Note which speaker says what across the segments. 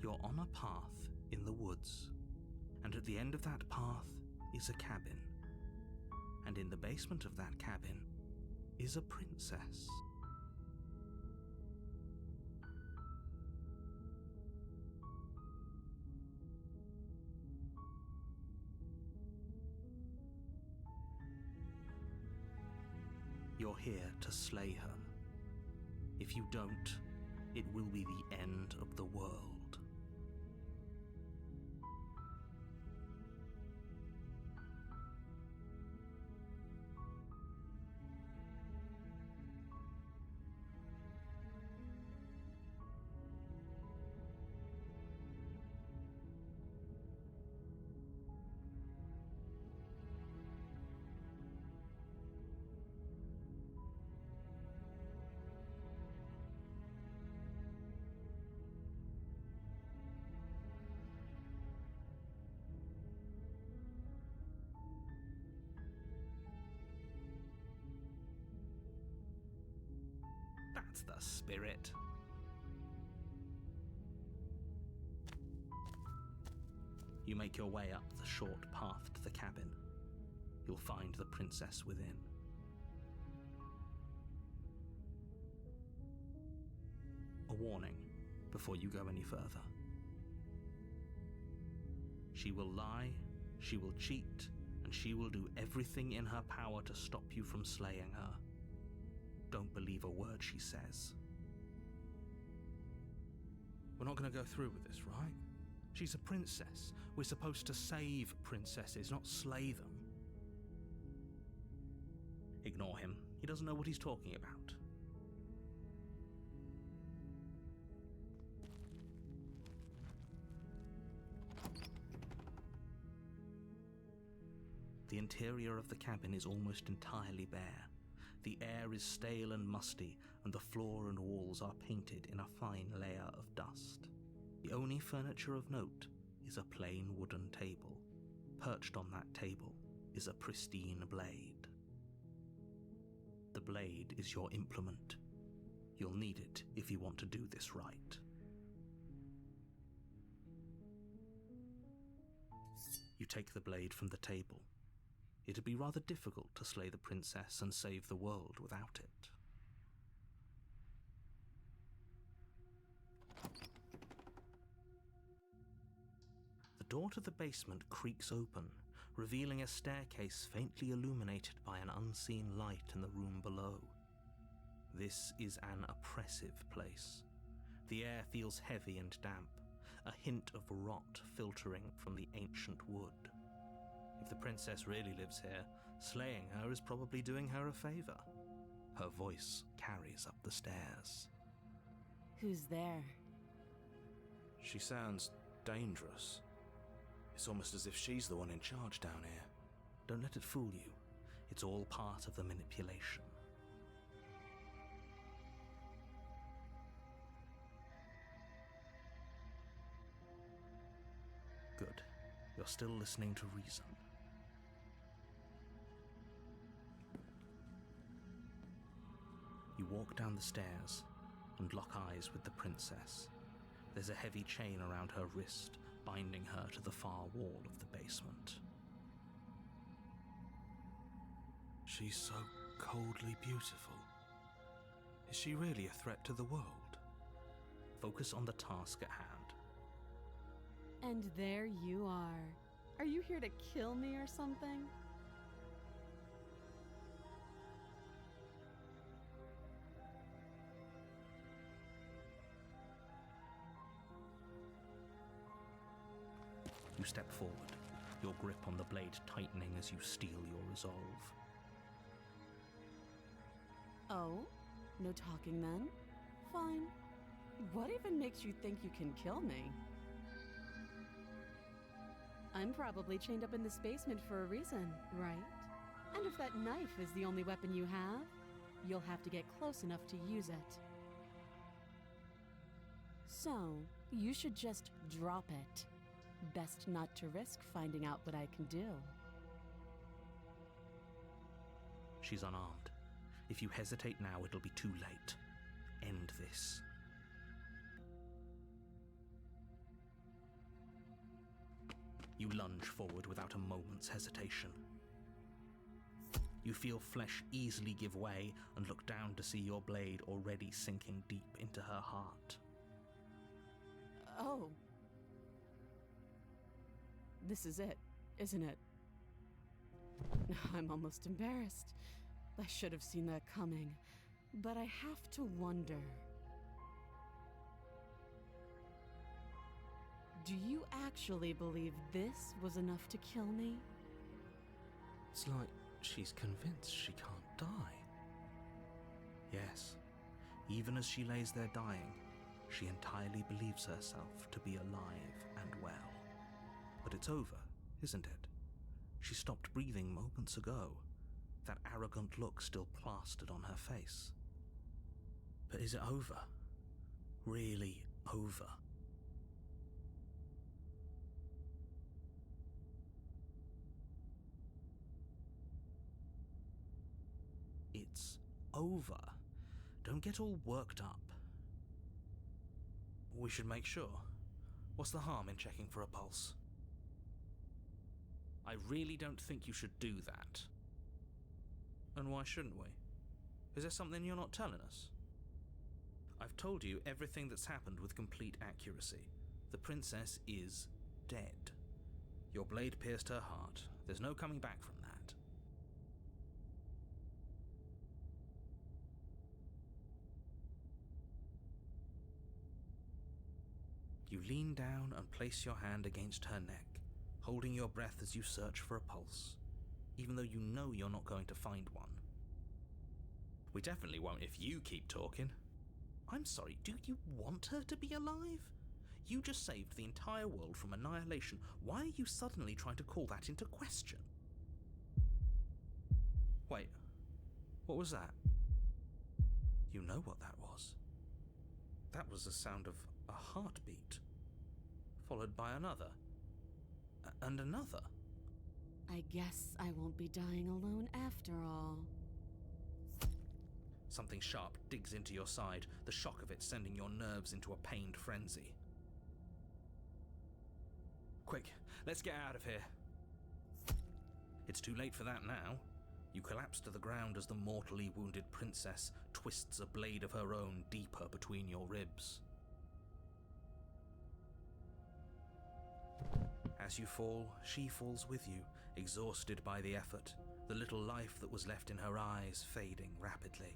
Speaker 1: You're on a path in the woods, and at the end of that path is a cabin. And in the basement of that cabin is a princess. You're here to slay her. If you don't, it will be the end of the world. That's the spirit. You make your way up the short path to the cabin. You'll find the princess within. A warning before you go any further. She will lie, she will cheat, and she will do everything in her power to stop you from slaying her. Don't believe a word she says. We're not going to go through with this, right? She's a princess. We're supposed to save princesses, not slay them. Ignore him. He doesn't know what he's talking about. The interior of the cabin is almost entirely bare. The air is stale and musty, and the floor and walls are painted in a fine layer of dust. The only furniture of note is a plain wooden table. Perched on that table is a pristine blade. The blade is your implement. You'll need it if you want to do this right. You take the blade from the table. It'd be rather difficult to slay the princess and save the world without it. The door to the basement creaks open, revealing a staircase faintly illuminated by an unseen light in the room below. This is an oppressive place. The air feels heavy and damp, a hint of rot filtering from the ancient wood. If the princess really lives here, slaying her is probably doing her a favor. Her voice carries up the stairs.
Speaker 2: Who's there?
Speaker 1: She sounds dangerous. It's almost as if she's the one in charge down here. Don't let it fool you. It's all part of the manipulation. Good. You're still listening to reason. You walk down the stairs and lock eyes with the princess. There's a heavy chain around her wrist, binding her to the far wall of the basement. She's so coldly beautiful. Is she really a threat to the world? Focus on the task at hand.
Speaker 2: And there you are. Are you here to kill me or something?
Speaker 1: You step forward, your grip on the blade tightening as you steel your resolve.
Speaker 2: Oh? No talking then? Fine. What even makes you think you can kill me? I'm probably chained up in this basement for a reason, right? And if that knife is the only weapon you have, you'll have to get close enough to use it. So, you should just drop it. Best not to risk finding out what I can do.
Speaker 1: She's unarmed. If you hesitate now, it'll be too late. End this. You lunge forward without a moment's hesitation. You feel flesh easily give way and look down to see your blade already sinking deep into her heart.
Speaker 2: Oh. This is it, isn't it? I'm almost embarrassed. I should have seen that coming, but I have to wonder. Do you actually believe this was enough to kill me?
Speaker 1: It's like she's convinced she can't die. Yes, even as she lays there dying, she entirely believes herself to be alive and well. But it's over, isn't it? She stopped breathing moments ago, that arrogant look still plastered on her face. But is it over? Really over? It's over. Don't get all worked up. We should make sure. What's the harm in checking for a pulse? I really don't think you should do that. And why shouldn't we? Is there something you're not telling us? I've told you everything that's happened with complete accuracy. The princess is dead. Your blade pierced her heart. There's no coming back from that. You lean down and place your hand against her neck, holding your breath as you search for a pulse, even though you know you're not going to find one. We definitely won't if you keep talking. I'm sorry, do you want her to be alive? You just saved the entire world from annihilation. Why are you suddenly trying to call that into question? Wait, what was that? You know what that was. That was the sound of a heartbeat, followed by another, and another.
Speaker 2: I guess I won't be dying alone after all.
Speaker 1: Something sharp digs into your side, the shock of it sending your nerves into a pained frenzy. Quick, let's get out of here. It's too late for that now. You collapse to the ground as the mortally wounded princess twists a blade of her own deeper between your ribs. As you fall, she falls with you, exhausted by the effort, the little life that was left in her eyes fading rapidly.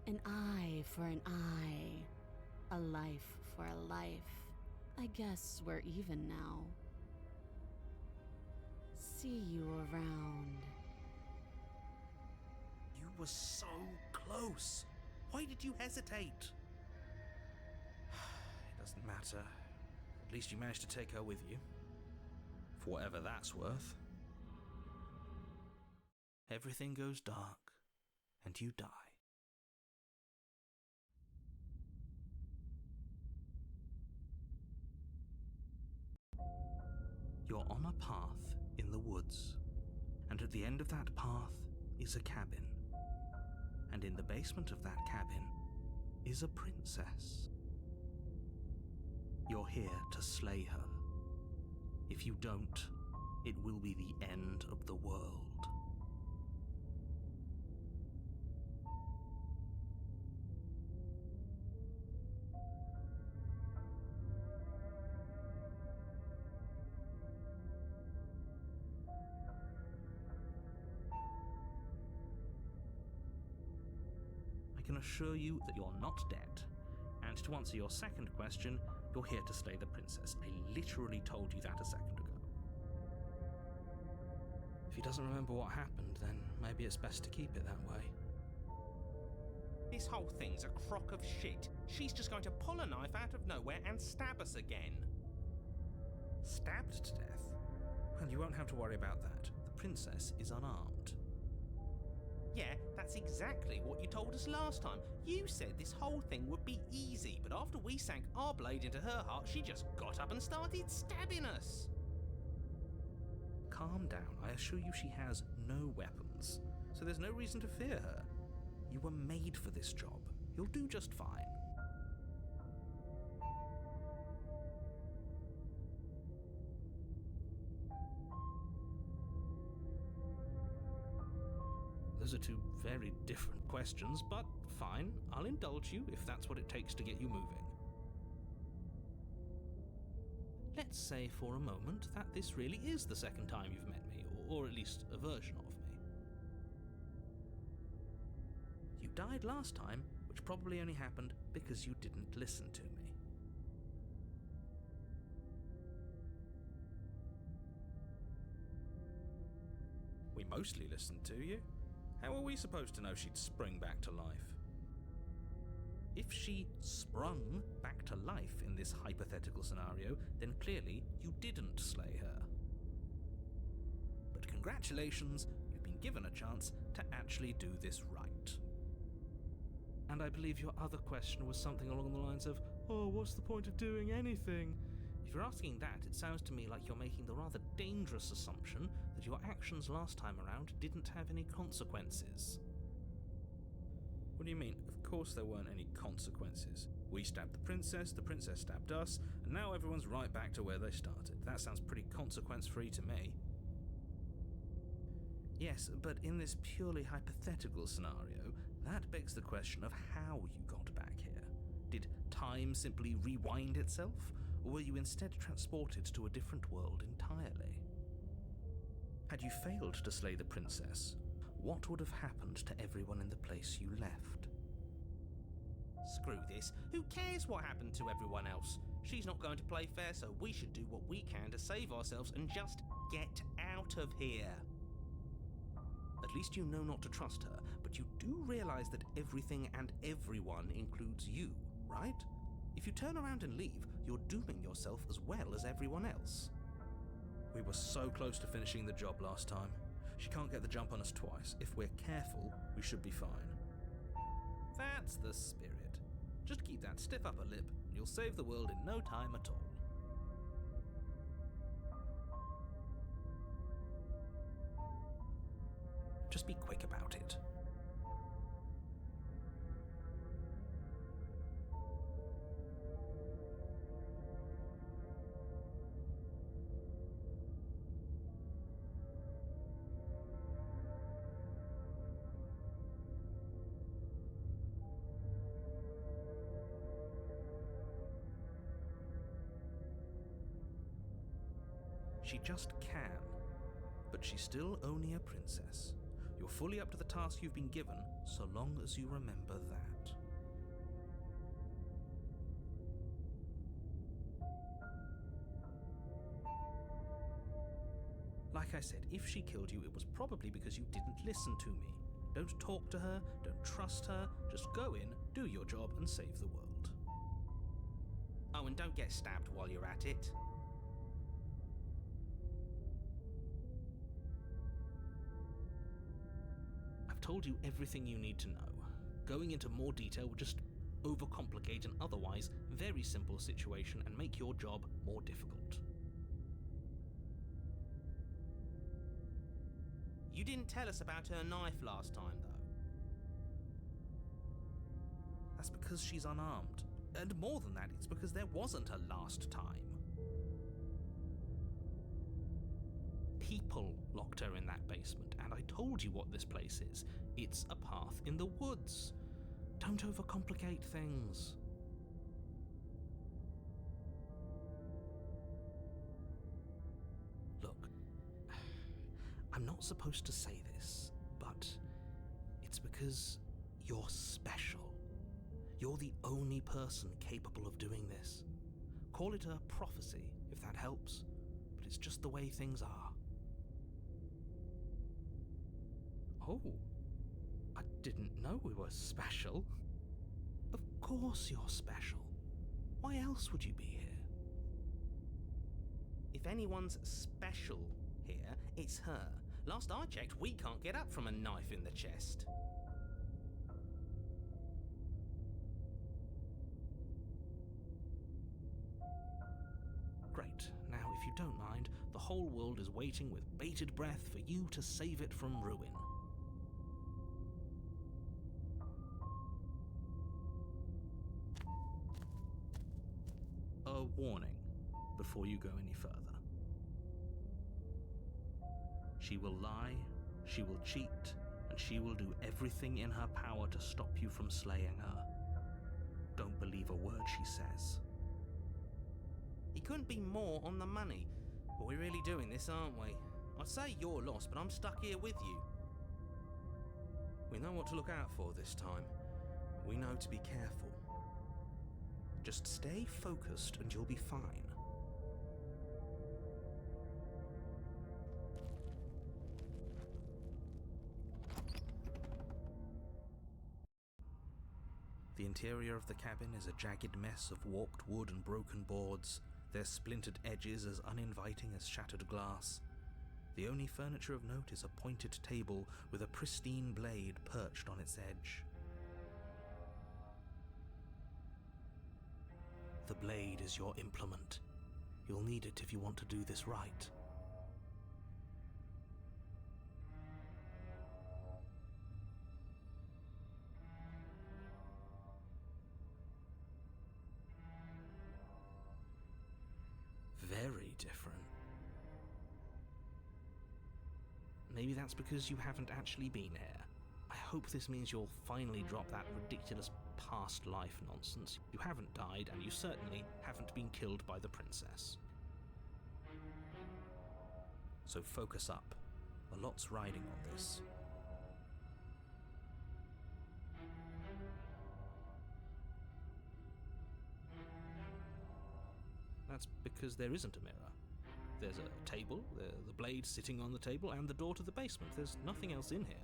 Speaker 2: An eye for an eye. A life for a life. I guess we're even now. See you around.
Speaker 1: You were so close. Why did you hesitate? It doesn't matter. At least you managed to take her with you. For whatever that's worth. Everything goes dark, and you die. You're on a path in the woods, and at the end of that path is a cabin. And in the basement of that cabin is a princess. You're here to slay her. If you don't, it will be the end of the world. I can assure you that you're not dead. And to answer your second question, you're here to slay the princess. I literally told you that a second ago. If he doesn't remember what happened, then maybe it's best to keep it that way.
Speaker 3: This whole thing's a crock of shit. She's just going to pull a knife out of nowhere and stab us again.
Speaker 1: Stabbed to death? Well, you won't have to worry about that. The princess is unarmed.
Speaker 3: Yeah, that's exactly what you told us last time. You said this whole thing would be easy, but after we sank our blade into her heart, she just got up and started stabbing us.
Speaker 1: Calm down. I assure you she has no weapons, so there's no reason to fear her. You were made for this job. You'll do just fine. Those are two very different questions, but fine, I'll indulge you if that's what it takes to get you moving. Let's say for a moment that this really is the second time you've met me, or at least a version of me. You died last time, which probably only happened because you didn't listen to me. We mostly listened to you. How were we supposed to know she'd spring back to life? If she sprung back to life in this hypothetical scenario, then clearly you didn't slay her. But congratulations, you've been given a chance to actually do this right. And I believe your other question was something along the lines of, oh, what's the point of doing anything? If you're asking that, it sounds to me like you're making the rather dangerous assumption that your actions last time around didn't have any consequences. What do you mean? Of course there weren't any consequences. We stabbed the princess stabbed us, and now everyone's right back to where they started. That sounds pretty consequence-free to me. Yes, but in this purely hypothetical scenario, that begs the question of how you got back here. Did time simply rewind itself, or were you instead transported to a different world entirely? Had you failed to slay the princess, what would have happened to everyone in the place you left?
Speaker 3: Screw this. Who cares what happened to everyone else? She's not going to play fair, so we should do what we can to save ourselves and just get out of here.
Speaker 1: At least you know not to trust her, but you do realize that everything and everyone includes you, right? If you turn around and leave, you're dooming yourself as well as everyone else. We were so close to finishing the job last time. She can't get the jump on us twice. If we're careful, we should be fine. That's the spirit. Just keep that stiff upper lip, and you'll save the world in no time at all. Just be quick about it. She just can, but she's still only a princess. You're fully up to the task you've been given, so long as you remember that. Like I said, if she killed you, it was probably because you didn't listen to me. Don't talk to her, don't trust her, just go in, do your job, and save the world.
Speaker 3: Oh, and don't get stabbed while you're at it.
Speaker 1: I've told you everything you need to know. Going into more detail would just overcomplicate an otherwise very simple situation and make your job more difficult.
Speaker 3: You didn't tell us about her knife last time, though.
Speaker 1: That's because she's unarmed. And more than that, it's because there wasn't a last time. People locked her in that basement, and I told you what this place is. It's a path in the woods. Don't overcomplicate things. Look, I'm not supposed to say this, but it's because you're special. You're the only person capable of doing this. Call it a prophecy, if that helps, but it's just the way things are. Oh, I didn't know we were special. Of course you're special. Why else would you be here?
Speaker 3: If anyone's special here, it's her. Last I checked, we can't get up from a knife in the chest.
Speaker 1: Great. Now, if you don't mind, the whole world is waiting with bated breath for you to save it from ruin. A warning before you go any further. She will lie, she will cheat, and she will do everything in her power to stop you from slaying her. Don't believe a word she says.
Speaker 3: He couldn't be more on the money. But we're really doing this, aren't we? I'd say you're lost, but I'm stuck here with you.
Speaker 1: We know what to look out for this time. We know to be careful. Just stay focused and you'll be fine. The interior of the cabin is a jagged mess of warped wood and broken boards, their splintered edges as uninviting as shattered glass. The only furniture of note is a pointed table with a pristine blade perched on its edge. The blade is your implement. You'll need it if you want to do this right. Very different. Maybe that's because you haven't actually been here. I hope this means you'll finally drop that ridiculous past life nonsense. You haven't died, and you certainly haven't been killed by the princess. So focus up. A lot's riding on this. That's because there isn't a mirror. There's a table, the blade sitting on the table, and the door to the basement. There's nothing else in here.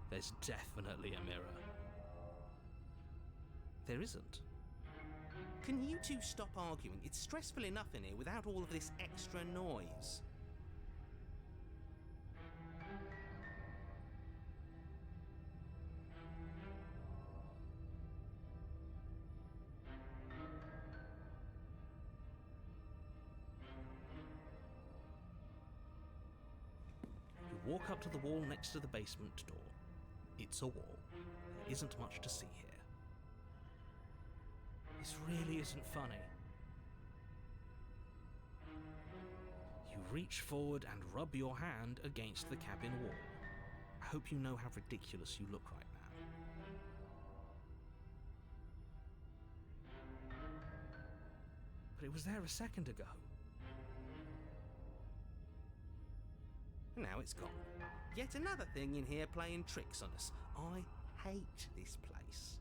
Speaker 1: There's definitely a mirror. There isn't.
Speaker 3: Can you two stop arguing? It's stressful enough in here without all of this extra noise.
Speaker 1: You walk up to the wall next to the basement door. It's a wall. There isn't much to see here. This really isn't funny. You reach forward and rub your hand against the cabin wall. I hope you know how ridiculous you look right now. But it was there a second ago.
Speaker 3: Now it's gone. Yet another thing in here playing tricks on us. I hate this place.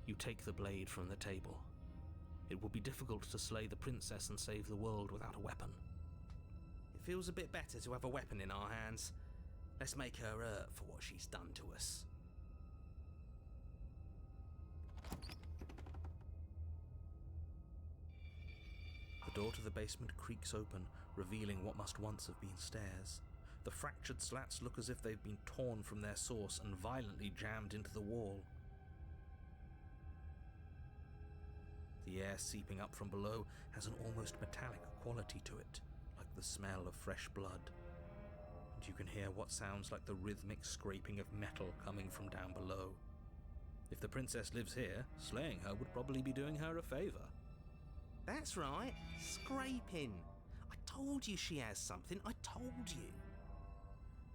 Speaker 1: You take the blade from the table. It will be difficult to slay the princess and save the world without a weapon.
Speaker 3: It feels a bit better to have a weapon in our hands. Let's make her hurt for what she's done to us.
Speaker 1: The door to the basement creaks open, revealing what must once have been stairs. The fractured slats look as if they've been torn from their source and violently jammed into the wall. The air seeping up from below has an almost metallic quality to it, like the smell of fresh blood. And you can hear what sounds like the rhythmic scraping of metal coming from down below. If the princess lives here, slaying her would probably be doing her a favor.
Speaker 3: That's right, scraping. I told you she has something, I told you.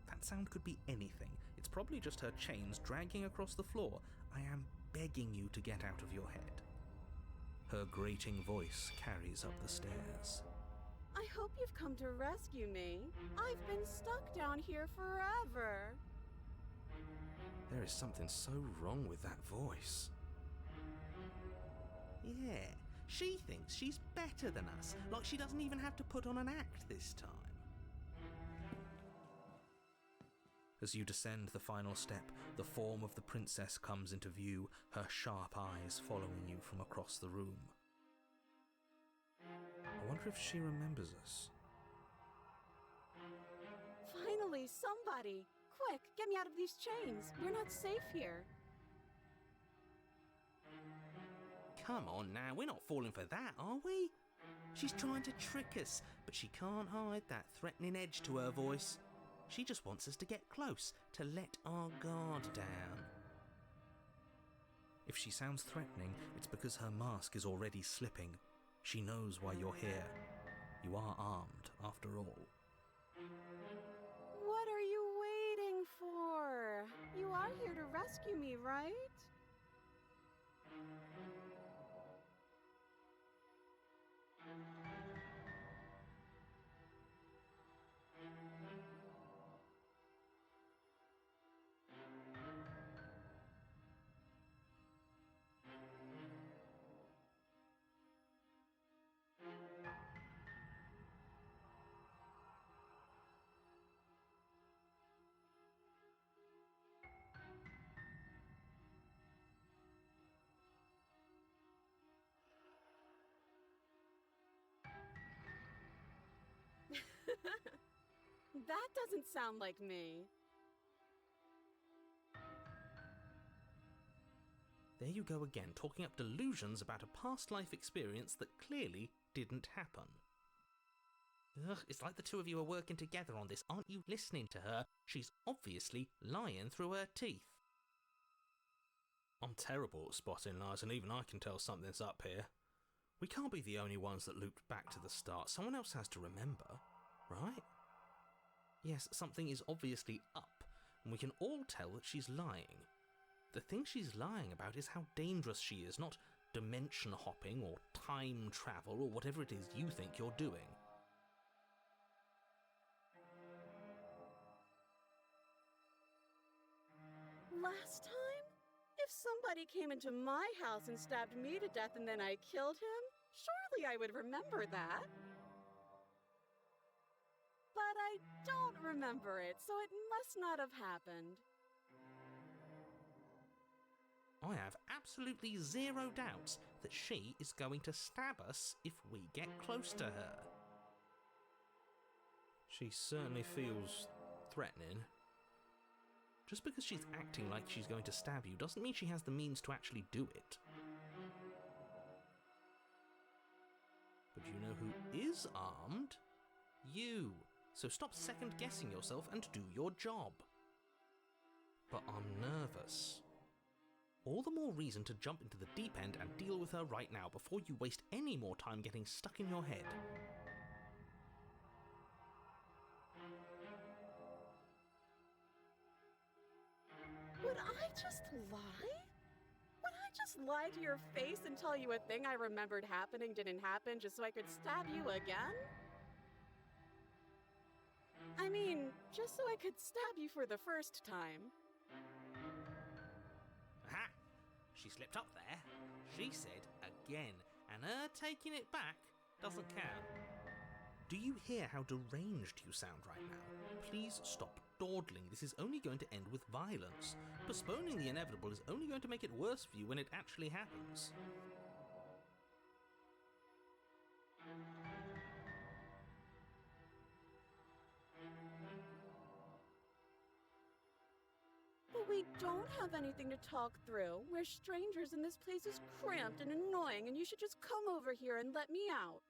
Speaker 1: That sound could be anything. It's probably just her chains dragging across the floor. I am begging you to get out of your head. Her grating voice carries up the stairs.
Speaker 2: I hope you've come to rescue me. I've been stuck down here forever.
Speaker 1: There is something so wrong with that voice.
Speaker 3: Yeah, she thinks she's better than us, like she doesn't even have to put on an act this time.
Speaker 1: As you descend the final step, the form of the princess comes into view, her sharp eyes following you from across the room. I wonder if she remembers us.
Speaker 2: Finally, somebody! Quick, get me out of these chains. We're not safe here.
Speaker 3: come on now, we're not falling for that, are we? She's trying to trick us, but she can't hide that threatening edge to her voice. She just wants us to get close, to let our guard down.
Speaker 1: If she sounds threatening, it's because her mask is already slipping. She knows why you're here. You are armed, after all.
Speaker 2: What are you waiting for? You are here to rescue me, right? That doesn't sound like me.
Speaker 1: There you go again, talking up delusions about a past life experience that clearly didn't happen.
Speaker 3: Ugh, it's like the two of you are working together on this. Aren't you listening to her? She's obviously lying through her teeth.
Speaker 1: I'm terrible at spotting lies, and even I can tell something's up here. We can't be the only ones that looped back to the start. Someone else has to remember, right? Yes, something is obviously up, and we can all tell that she's lying. The thing she's lying about is how dangerous she is, not dimension hopping or time travel or whatever it is you think you're doing.
Speaker 2: Last time? If somebody came into my house and stabbed me to death and then I killed him, surely I would remember that. But I don't remember it, so it must not have happened.
Speaker 3: I have absolutely zero doubts that she is going to stab us if we get close to her.
Speaker 1: She certainly feels threatening. Just because she's acting like she's going to stab you doesn't mean she has the means to actually do it. But you know who is armed? You. So stop second-guessing yourself and do your job. But I'm nervous. All the more reason to jump into the deep end and deal with her right now before you waste any more time getting stuck in your head.
Speaker 2: Would I just lie? Would I just lie to your face and tell you a thing I remembered happening didn't happen just so I could stab you again? I mean, just so I could stab you for the first time.
Speaker 3: Aha! She slipped up there. She said again, and her taking it back doesn't count.
Speaker 1: Do you hear how deranged you sound right now? Please stop dawdling. This is only going to end with violence.
Speaker 3: Postponing the inevitable is only going to make it worse for you when it actually happens.
Speaker 2: But we don't have anything to talk through. We're strangers and this place is cramped and annoying and you should just come over here and let me out.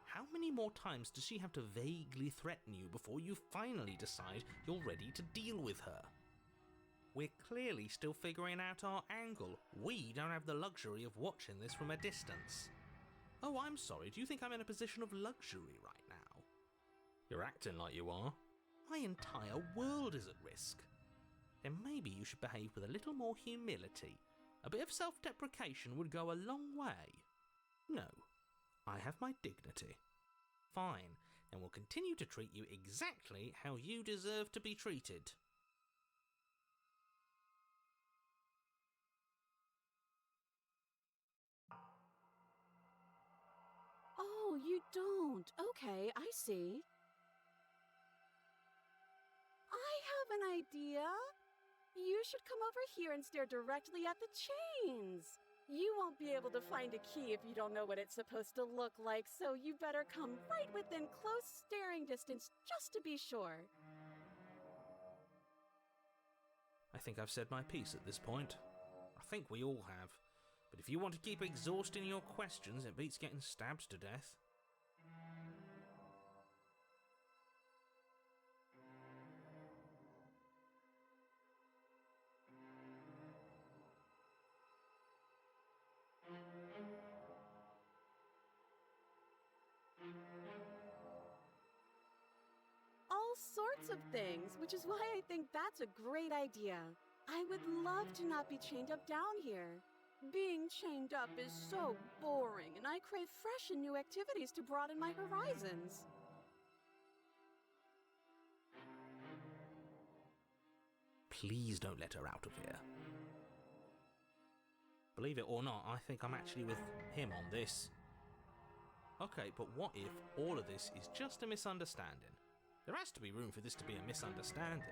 Speaker 3: How many more times does she have to vaguely threaten you before you finally decide you're ready to deal with her? We're clearly still figuring out our angle. We don't have the luxury of watching this from a distance.
Speaker 1: Oh, I'm sorry. Do you think I'm in a position of luxury right now? You're acting like you are.
Speaker 3: My entire world is at risk. Then maybe you should behave with a little more humility. A bit of self-deprecation would go a long way.
Speaker 1: No, I have my dignity.
Speaker 3: Fine, then we'll continue to treat you exactly how you deserve to be treated.
Speaker 2: Oh, you don't. Okay, I see. I have an idea. You should come over here and stare directly at the chains. You won't be able to find a key if you don't know what it's supposed to look like, so you better come right within close staring distance just to be sure.
Speaker 3: I think I've said my piece at this point. I think we all have. But if you want to keep exhausting your questions, it beats getting stabbed to death.
Speaker 2: All sorts of things, which is why I think that's a great idea. I would love to not be chained up down here. Being chained up is so boring, and I crave fresh and new activities to broaden my horizons.
Speaker 3: Please don't let her out of here. Believe it or not, I think I'm actually with him on this. Okay, but what if all of this is just a misunderstanding? There has to be room for this to be a misunderstanding.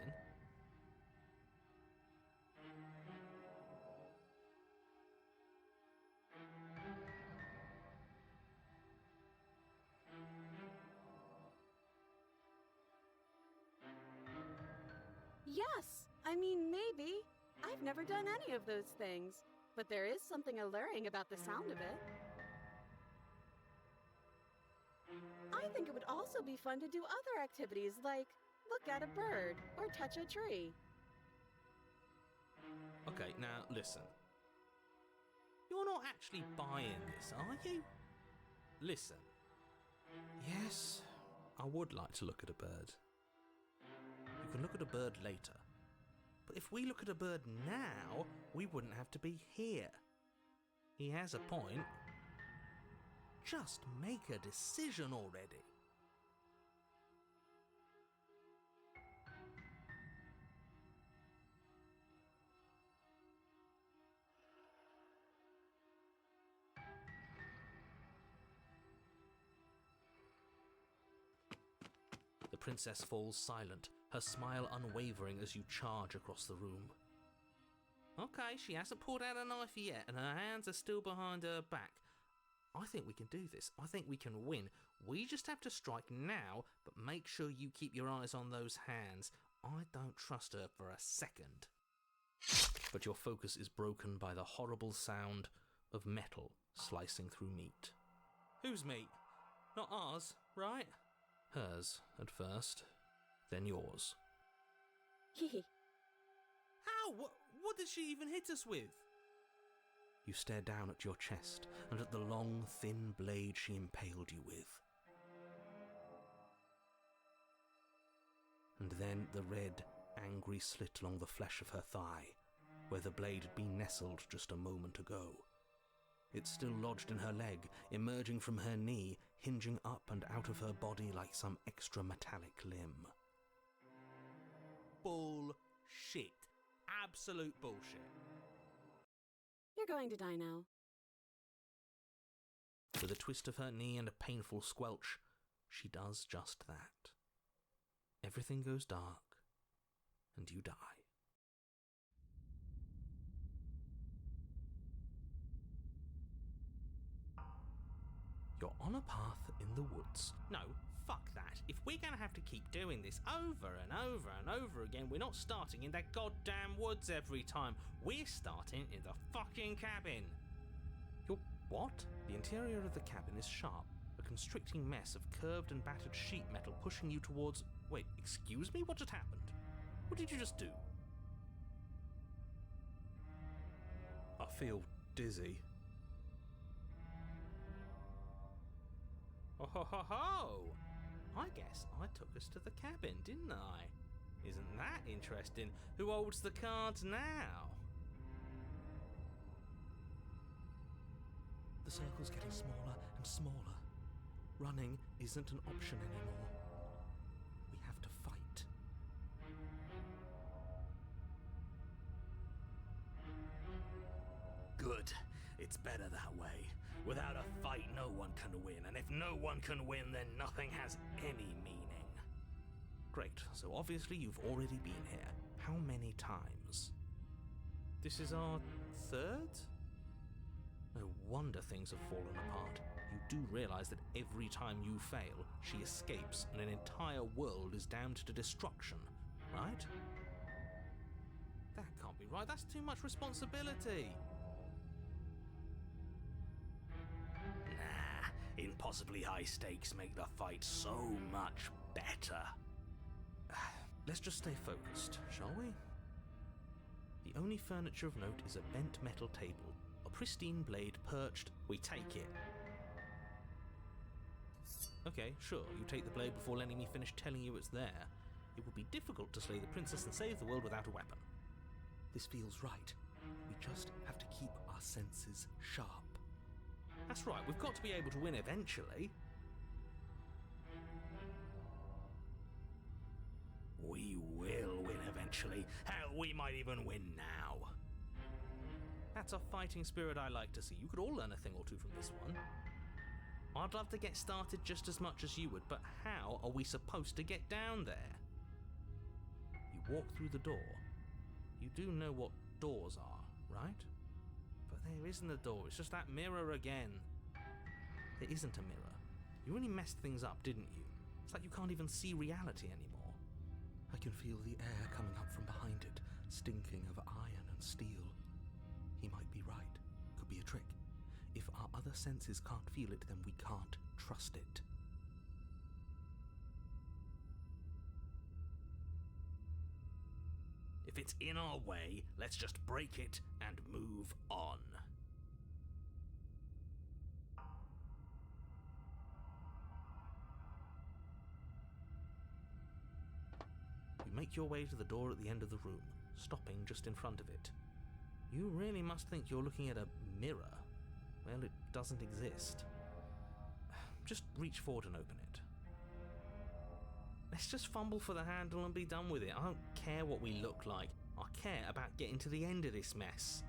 Speaker 2: Yes, I mean, maybe. I've never done any of those things, but there is something alluring about the sound of it. I think it would also be fun to do other activities like look at a bird or touch a tree.
Speaker 3: Okay, now listen. You're not actually buying this, are you? Listen. Yes, I would like to look at a bird. You can look at a bird later. But if we look at a bird now, we wouldn't have to be here. He has a point. Just make a decision already. The princess falls silent, her smile unwavering as you charge across the room. Okay, she hasn't pulled out a knife yet, and her hands are still behind her back. I think we can do this. I think we can win. We just have to strike now, but make sure you keep your eyes on those hands. I don't trust her for a second. But your focus is broken by the horrible sound of metal slicing through meat. Whose meat? Not ours, right? Hers at first, then yours.
Speaker 2: Hehe.
Speaker 3: How? What did she even hit us with? You stare down at your chest and at the long, thin blade she impaled you with. And then the red, angry slit along the flesh of her thigh, where the blade had been nestled just a moment ago. It's still lodged in her leg, emerging from her knee, hinging up and out of her body like some extra metallic limb. Bullshit. Absolute bullshit.
Speaker 2: You're going to die now.
Speaker 3: With a twist of her knee and a painful squelch, she does just that. Everything goes dark, and you die. You're on a path in the woods. No, fuck that. If we're gonna have to keep doing this over and over and over again, we're not starting in that goddamn woods every time. We're starting in the fucking cabin. You're what? The interior of the cabin is sharp, a constricting mess of curved and battered sheet metal pushing you towards... Wait, excuse me? What just happened? What did you just do? I feel dizzy. Oh ho ho ho! I guess I took us to the cabin, didn't I? Isn't that interesting? Who holds the cards now? The circle's getting smaller and smaller. Running isn't an option anymore. We have to fight. Good. It's better that way. Without a fight, no one can win, and if no one can win, then nothing has any meaning. Great, so obviously you've already been here. How many times? This is our third? No wonder things have fallen apart. You do realize that every time you fail, she escapes and an entire world is damned to destruction, right? That can't be right. That's too much responsibility.
Speaker 4: Nah, impossibly high stakes make the fight so much better.
Speaker 3: Let's just stay focused, shall we? The only furniture of note is a bent metal table, a pristine blade perched. We take it. Okay, sure, you take the blade before letting me finish telling you it's there. It would be difficult to slay the princess and save the world without a weapon.
Speaker 5: This feels right. We just have to keep our senses sharp.
Speaker 3: That's right, we've got to be able to win eventually.
Speaker 4: We will win eventually. Hell, we might even win now.
Speaker 3: That's a fighting spirit I like to see. You could all learn a thing or two from this one. I'd love to get started just as much as you would, but how are we supposed to get down there? You walk through the door. You do know what doors are, right? But there isn't a door, it's just that mirror again. There isn't a mirror. You really messed things up, didn't you? It's like you can't even see reality anymore.
Speaker 5: I can feel the air coming up from behind it, stinking of iron and steel. He might be right. Could be a trick. If our other senses can't feel it, then we can't trust it.
Speaker 4: If it's in our way, let's just break it and move on.
Speaker 3: You make your way to the door at the end of the room, stopping just in front of it. You really must think you're looking at a mirror. Well, it doesn't exist. Just reach forward and open it. Let's just fumble for the handle and be done with it. I don't care what we look like. I care about getting to the end of this mess.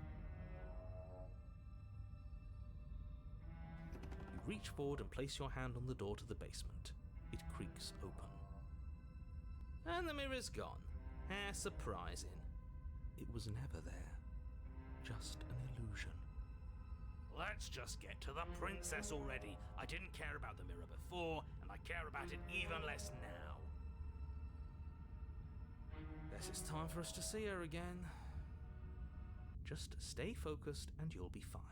Speaker 3: You reach forward and place your hand on the door to the basement. It creaks open. And the mirror's gone. How surprising.
Speaker 5: It was never there. Just an illusion.
Speaker 4: Let's just get to the princess already. I didn't care about the mirror before, and I care about it even less now.
Speaker 3: Guess it's time for us to see her again. Just stay focused and you'll be fine.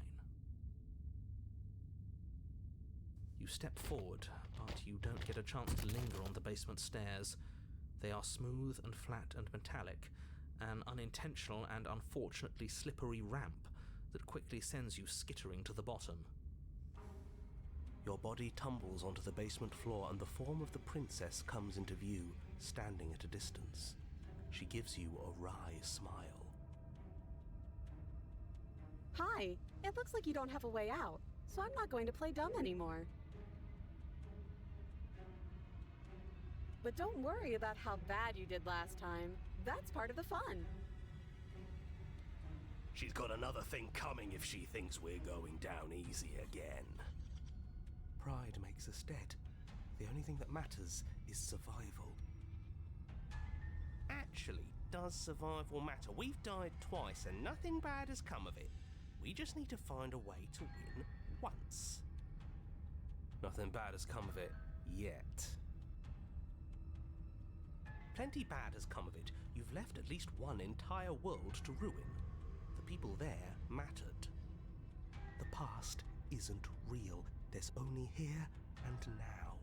Speaker 3: You step forward, but you don't get a chance to linger on the basement stairs. They are smooth and flat and metallic, an unintentional and unfortunately slippery ramp that quickly sends you skittering to the bottom.
Speaker 5: Your body tumbles onto the basement floor and the form of the princess comes into view, standing at a distance. She gives you a wry smile.
Speaker 2: Hi, it looks like you don't have a way out, so I'm not going to play dumb anymore. But don't worry about how bad you did last time. That's part of the fun.
Speaker 4: She's got another thing coming if she thinks we're going down easy again.
Speaker 5: Pride makes us dead. The only thing that matters is survival.
Speaker 6: Actually, does survival matter? We've died twice and nothing bad has come of it. We just need to find a way to win once.
Speaker 5: Nothing bad has come of it yet.
Speaker 6: Plenty bad has come of it. You've left at least one entire world to ruin. The people there mattered.
Speaker 5: The past isn't real. There's only here and now.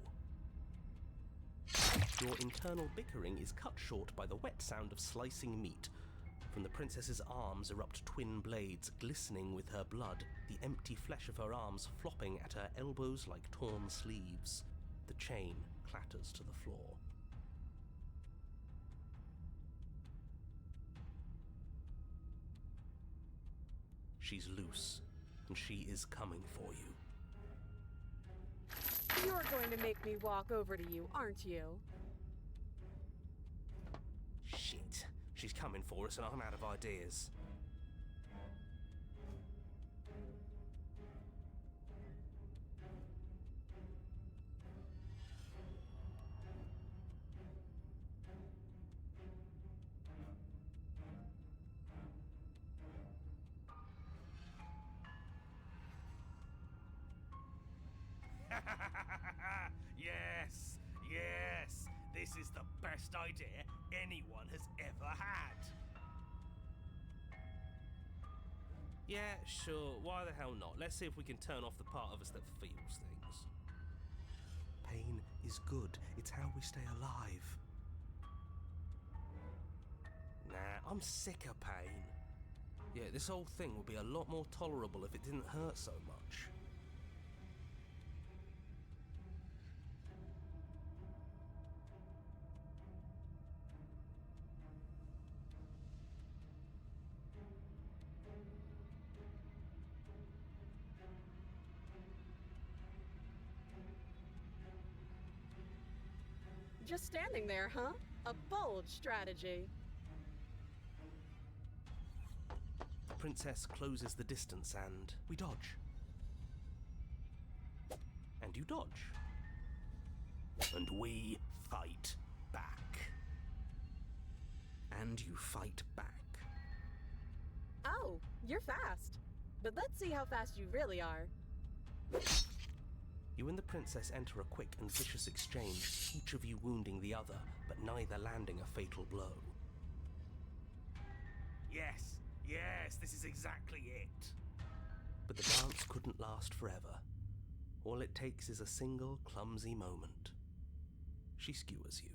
Speaker 6: Your internal bickering is cut short by the wet sound of slicing meat. From the princess's arms erupt twin blades glistening with her blood, the empty flesh of her arms flopping at her elbows like torn sleeves. The chain clatters to the floor. She's loose, and she is coming for you.
Speaker 2: You're going to make me walk over to you, aren't you?
Speaker 6: Shit. She's coming for us and I'm out of ideas.
Speaker 4: Yes, yes, this is the best idea anyone has ever had.
Speaker 6: Yeah, sure, why the hell not? Let's see if we can turn off the part of us that feels things.
Speaker 5: Pain is good. It's how we stay alive.
Speaker 6: Nah, I'm sick of pain. Yeah, this whole thing would be a lot more tolerable if it didn't hurt so much.
Speaker 2: Just standing there, huh? A bold strategy.
Speaker 6: The princess closes the distance and we dodge. And you dodge. And we fight back.
Speaker 5: And you fight back.
Speaker 2: Oh, you're fast. But let's see how fast you really are.
Speaker 6: You and the princess enter a quick and vicious exchange, each of you wounding the other, but neither landing a fatal blow.
Speaker 4: Yes, yes, this is exactly it.
Speaker 6: But the dance couldn't last forever. All it takes is a single clumsy moment. She skewers you.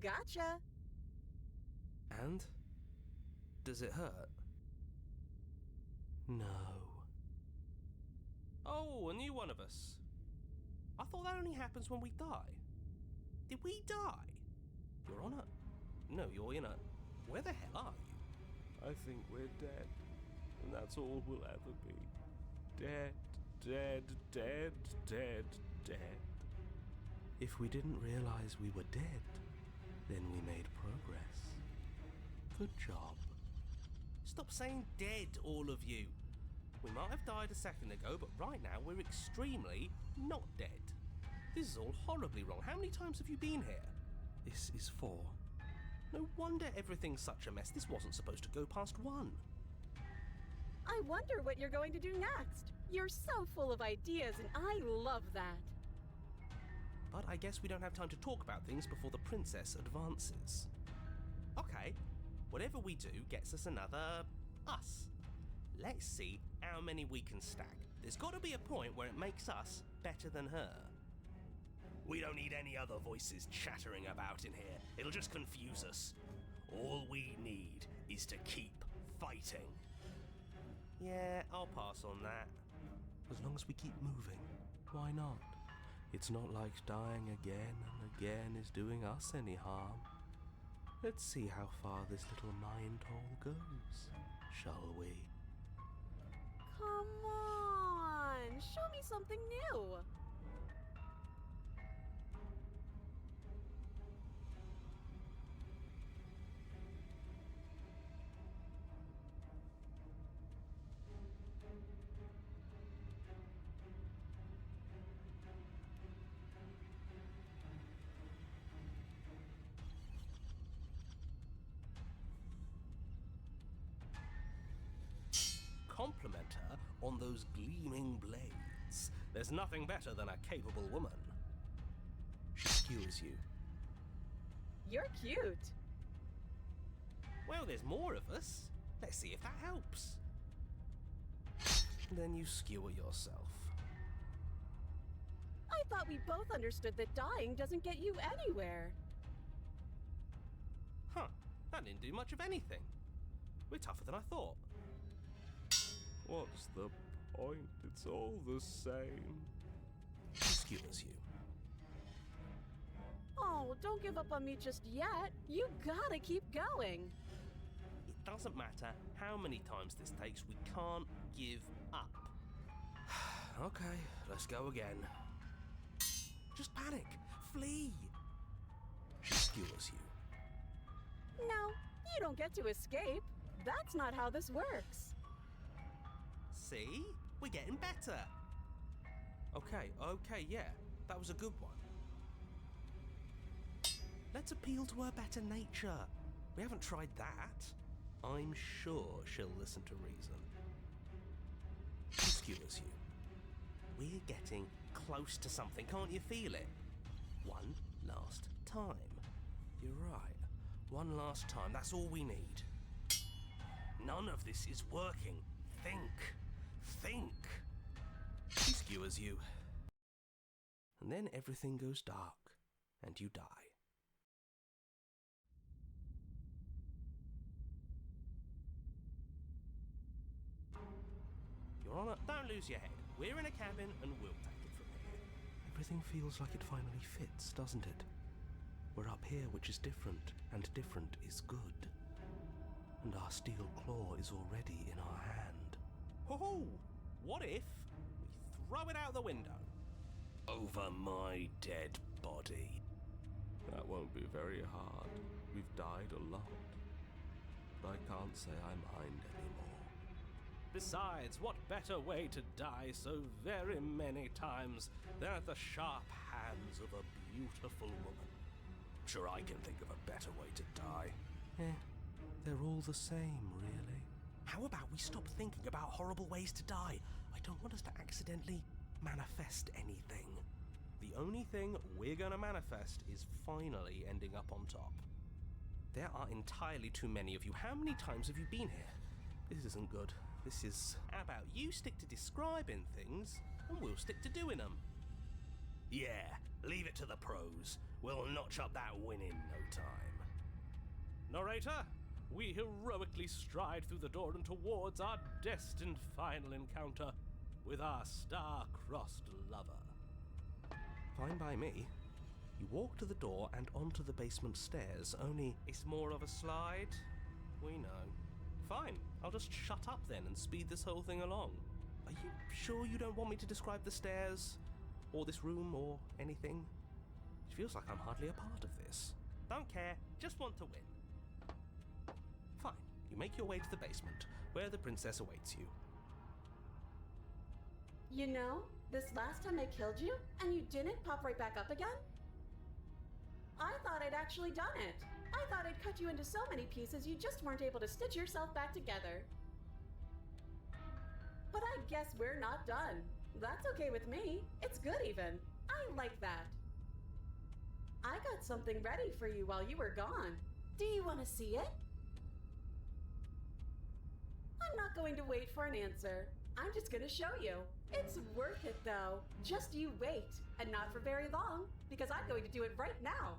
Speaker 2: Gotcha.
Speaker 6: And? Does it hurt? No. Oh, a new one of us. I thought that only happens when we die. Did we die? You're on a... No, you're in a... Where the hell are you?
Speaker 7: I think we're dead, and that's all we'll ever be. Dead, dead, dead, dead, dead.
Speaker 5: If we didn't realize we were dead, then we made progress. Good job.
Speaker 6: Stop saying dead, all of you. We might have died a second ago, but right now we're extremely not dead. This is all horribly wrong. How many times have you been here?
Speaker 5: This is 4.
Speaker 6: No wonder everything's such a mess. This wasn't supposed to go past 1.
Speaker 2: I wonder what you're going to do next. You're so full of ideas, and I love that.
Speaker 6: But I guess we don't have time to talk about things before the princess advances. Okay, whatever we do gets us another us. Let's see how many we can stack. There's got to be a point where it makes us better than her.
Speaker 4: We don't need any other voices chattering about in here. It'll just confuse us. All we need is to keep fighting.
Speaker 6: Yeah, I'll pass on that.
Speaker 5: As long as we keep moving, why not? It's not like dying again and again is doing us any harm. Let's see how far this little mind hole goes, shall we?
Speaker 2: Come on, show me something new.
Speaker 6: Compliment her on those gleaming blades. There's nothing better than a capable woman. She skewers you.
Speaker 2: You're cute.
Speaker 6: Well, there's more of us. Let's see if that helps. Then you skewer yourself.
Speaker 2: I thought we both understood that dying doesn't get you anywhere.
Speaker 6: Huh, that didn't do much of anything. We're tougher than I thought.
Speaker 7: What's the point? It's all the same.
Speaker 6: She skewers you.
Speaker 2: Oh, don't give up on me just yet. You gotta keep going.
Speaker 6: It doesn't matter how many times this takes, we can't give up. Okay, let's go again. Just panic. Flee. She skewers you.
Speaker 2: No, you don't get to escape. That's not how this works.
Speaker 6: See? We're getting better. Okay, yeah. That was a good one. Let's appeal to her better nature. We haven't tried that. I'm sure she'll listen to reason. She skewers you. We're getting close to something, can't you feel it? One last time. You're right. One last time, that's all we need.
Speaker 4: None of this is working. Think.
Speaker 6: She skewers you. And then everything goes dark, and you die. Your Honor, don't lose your head. We're in a cabin, and we'll take it from here.
Speaker 5: Everything feels like it finally fits, doesn't it? We're up here, which is different, and different is good. And our steel claw is already in our hand.
Speaker 6: Ho-ho! What if we throw it out the window?
Speaker 4: Over my dead body.
Speaker 7: That won't be very hard. We've died a lot. But I can't say I mind anymore.
Speaker 6: Besides, what better way to die so very many times than at the sharp hands of a beautiful woman?
Speaker 4: Sure, I can think of a better way to die.
Speaker 5: They're all the same, really.
Speaker 6: How about we stop thinking about horrible ways to die? I don't want us to accidentally manifest anything. The only thing we're gonna manifest is finally ending up on top. There are entirely too many of you. How many times have you been here? This isn't good. This is... How about you stick to describing things, and we'll stick to doing them?
Speaker 4: Yeah, leave it to the pros. We'll notch up that win in no time.
Speaker 6: Narrator, we heroically stride through the door and towards our destined final encounter with our star-crossed lover. Fine by me. You walk to the door and onto the basement stairs, only it's more of a slide. We know. Fine, I'll just shut up then and speed this whole thing along. Are you sure you don't want me to describe the stairs, or this room, or anything? It feels like I'm hardly a part of this. Don't care, just want to win. Fine, you make your way to the basement, where the princess awaits you.
Speaker 2: You know, this last time I killed you, and you didn't pop right back up again? I thought I'd actually done it. I thought I'd cut you into so many pieces you just weren't able to stitch yourself back together. But I guess we're not done. That's okay with me. It's good even. I like that. I got something ready for you while you were gone. Do you want to see it? I'm not going to wait for an answer. I'm just going to show you. It's worth it though. Just you wait. And not for very long, because I'm going to do it right now.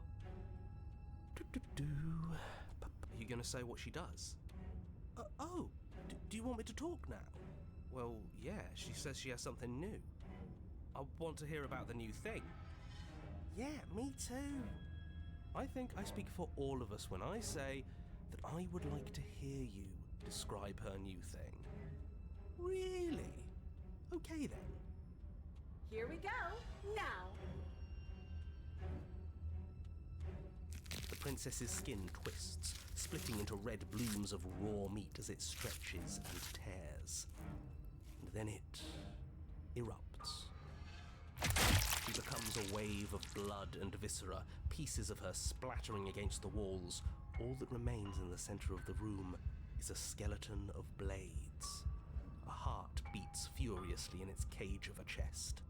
Speaker 6: Are you going to say what she does? Do you want me to talk now? Well, yeah, she says she has something new. I want to hear about the new thing. Yeah, me too. I think I speak for all of us when I say that I would like to hear you describe her new thing. Really? Okay then.
Speaker 2: Here we go. Now.
Speaker 6: The princess's skin twists, splitting into red blooms of raw meat as it stretches and tears. And then it erupts. She becomes a wave of blood and viscera, pieces of her splattering against the walls. All that remains in the center of the room is a skeleton of blades. A heart beats furiously in its cage of a chest.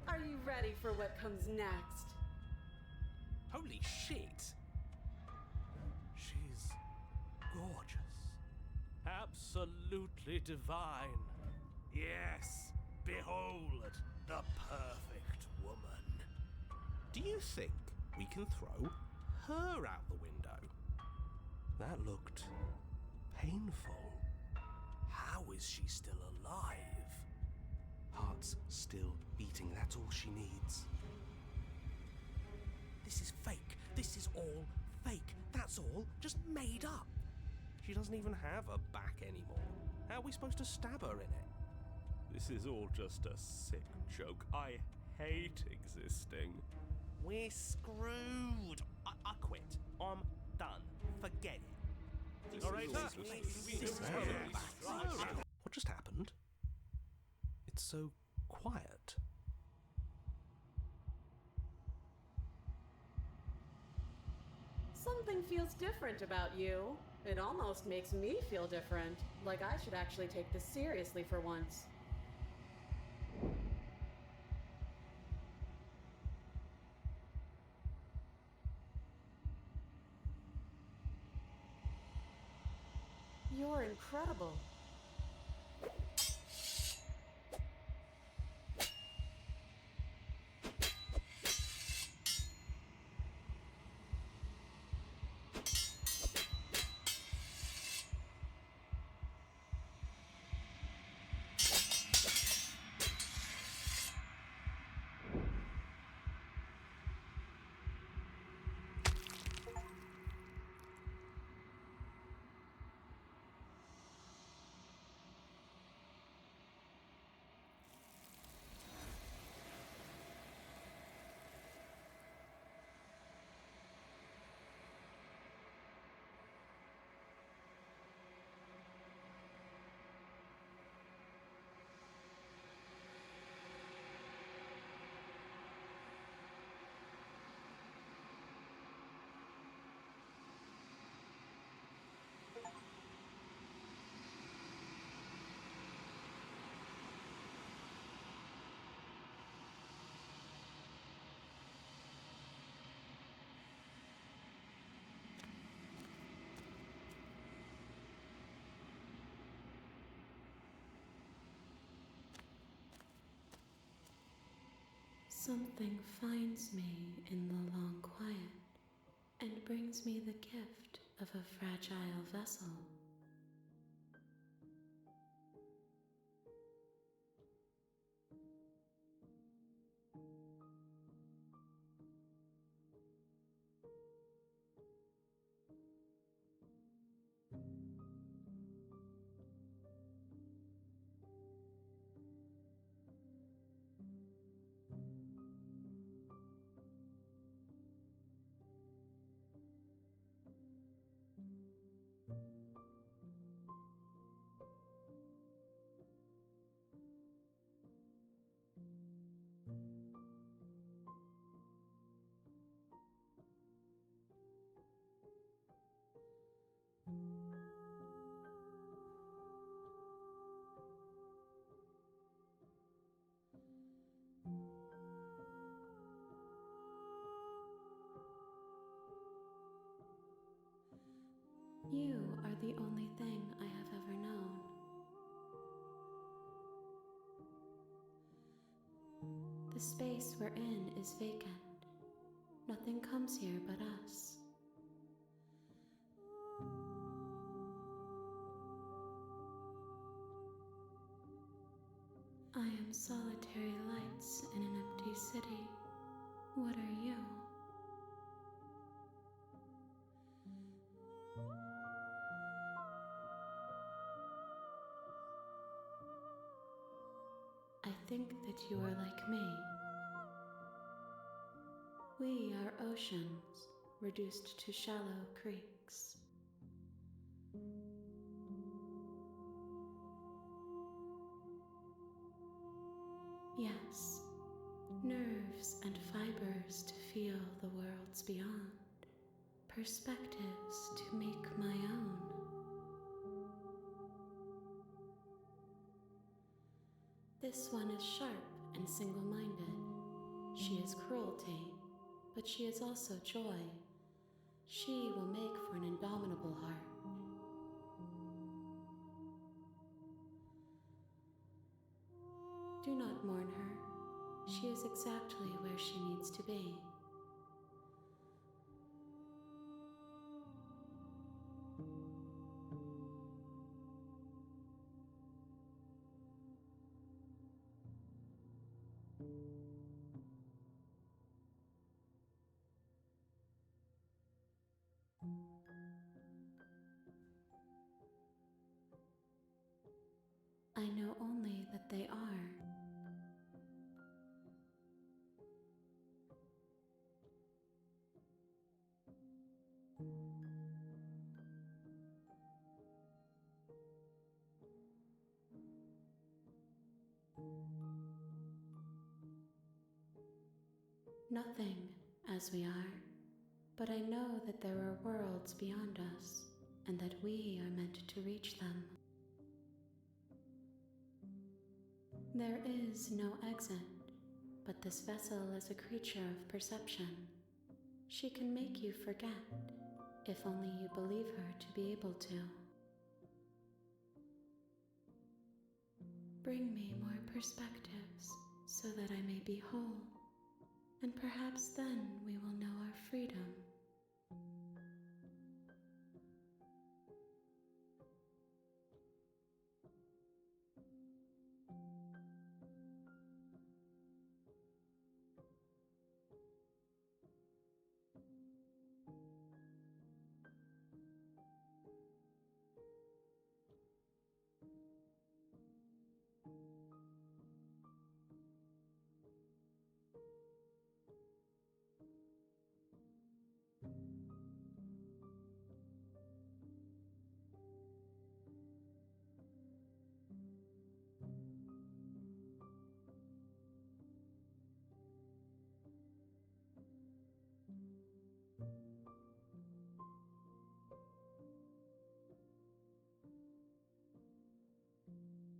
Speaker 2: Are you ready for what comes next?
Speaker 6: Holy shit! She's gorgeous. Absolutely divine.
Speaker 4: Yes, behold the perfect woman.
Speaker 6: Do you think we can throw her out the window? That looked painful.
Speaker 4: How is she still alive?
Speaker 6: Heart's still beating, that's all she needs. This is fake. This is all fake. That's all just made up. She doesn't even have a back anymore. How are we supposed to stab her in it?
Speaker 7: This is all just a sick joke. I hate existing.
Speaker 6: We're screwed. I quit. I'm done. Forget it. Narrator, what just happened? It's so quiet.
Speaker 2: Something feels different about you. It almost makes me feel different. Like I should actually take this seriously for once. You're incredible. Something finds me in the long quiet and brings me the gift of a fragile vessel. You are the only thing I have ever known. The space we're in is vacant. Nothing comes here but us. I am solitary lights in an empty city. What are you? I think that you are like me. We are oceans, reduced to shallow creeks. Yes, nerves and fibers to feel the worlds beyond, perspectives to make my own. This one is sharp and single-minded. She is cruelty, but she is also joy. She will make for an indomitable heart. Do not mourn her. She is exactly where she needs to be. I know only that they are. Nothing, as we are, but I know that there are worlds beyond us, and that we are meant to reach them. There is no exit, but this vessel is a creature of perception. She can make you forget, if only you believe her to be able to.
Speaker 8: Bring me more perspectives so that I may be whole, and perhaps then we will know our freedom.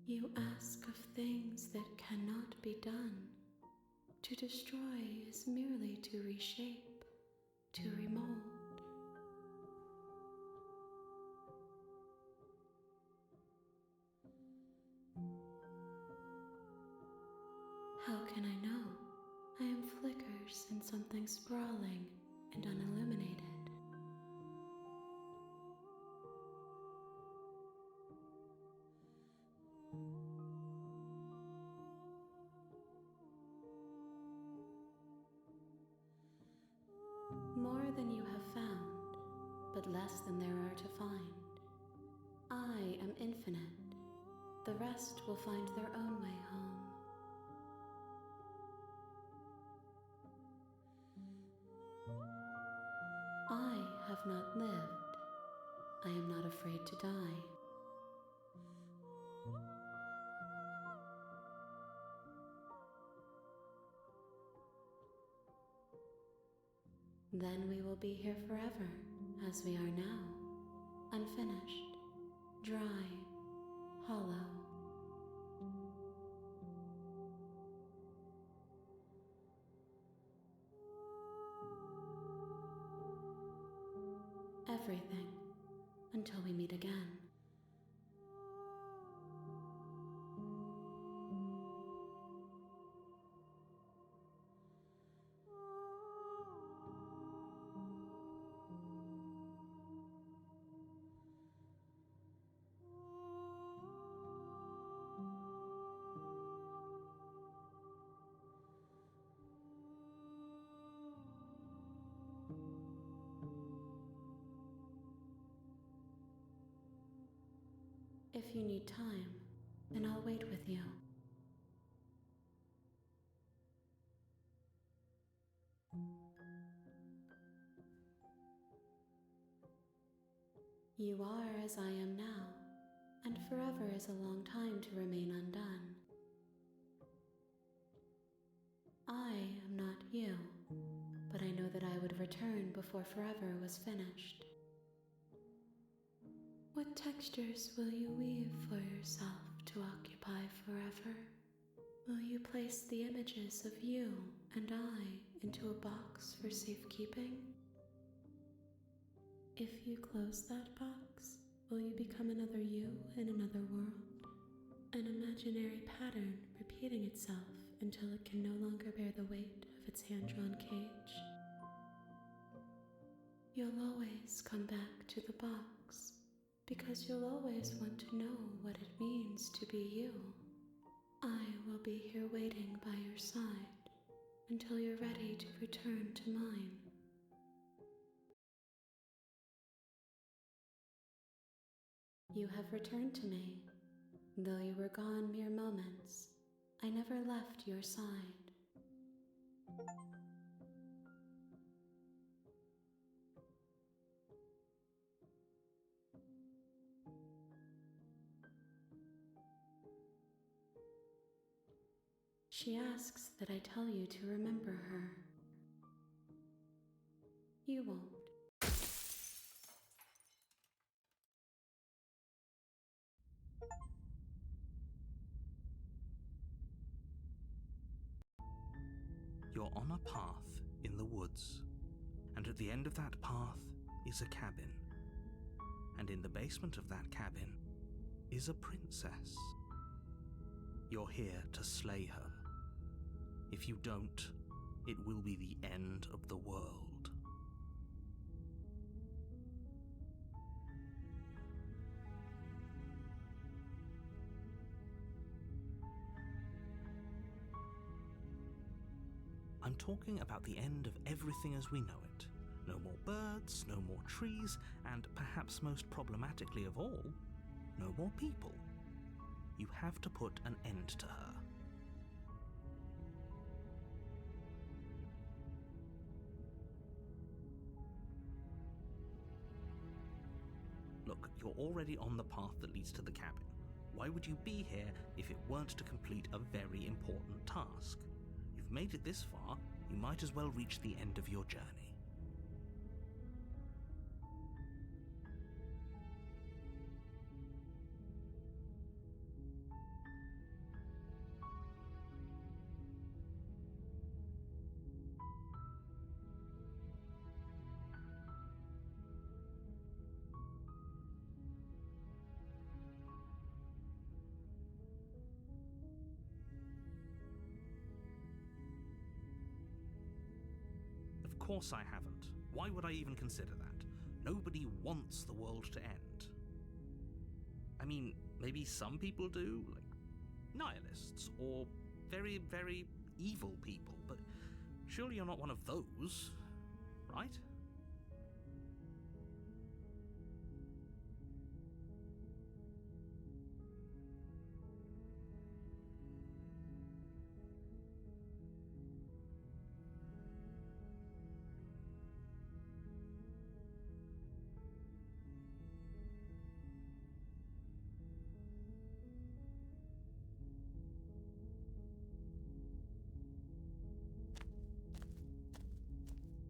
Speaker 8: You ask of things that cannot be done. To destroy is merely to reshape, to remold. How can I know? I am flickers in something sprawling and unilluminated. More than you have found, but less than there are to find. I am infinite. The rest will find their own way home. I have not lived. I am not afraid to die. Then we will be here forever, as we are now, unfinished, dry, hollow. Everything, until we meet again. If you need time, then I'll wait with you. You are as I am now, and forever is a long time to remain undone. I am not you, but I know that I would return before forever was finished. What textures will you weave for yourself to occupy forever? Will you place the images of you and I into a box for safekeeping? If you close that box, will you become another you in another world? An imaginary pattern repeating itself until it can no longer bear the weight of its hand-drawn cage? You'll always come back to the box, because you'll always want to know what it means to be you. I will be here waiting by your side until you're ready to return to mine. You have returned to me. Though you were gone mere moments, I never left your side. She asks that I tell you to remember her. You won't.
Speaker 1: You're on a path in the woods, and at the end of that path is a cabin. And in the basement of that cabin is a princess. You're here to slay her. If you don't, it will be the end of the world. I'm talking about the end of everything as we know it. No more birds, no more trees, and perhaps most problematically of all, no more people. You have to put an end to her. Look, you're already on the path that leads to the cabin. Why would you be here if it weren't to complete a very important task? You've made it this far, you might as well reach the end of your journey. Of course I haven't. Why would I even consider that? Nobody wants the world to end. I mean, maybe some people do, like nihilists, or very, very evil people, but surely you're not one of those, right?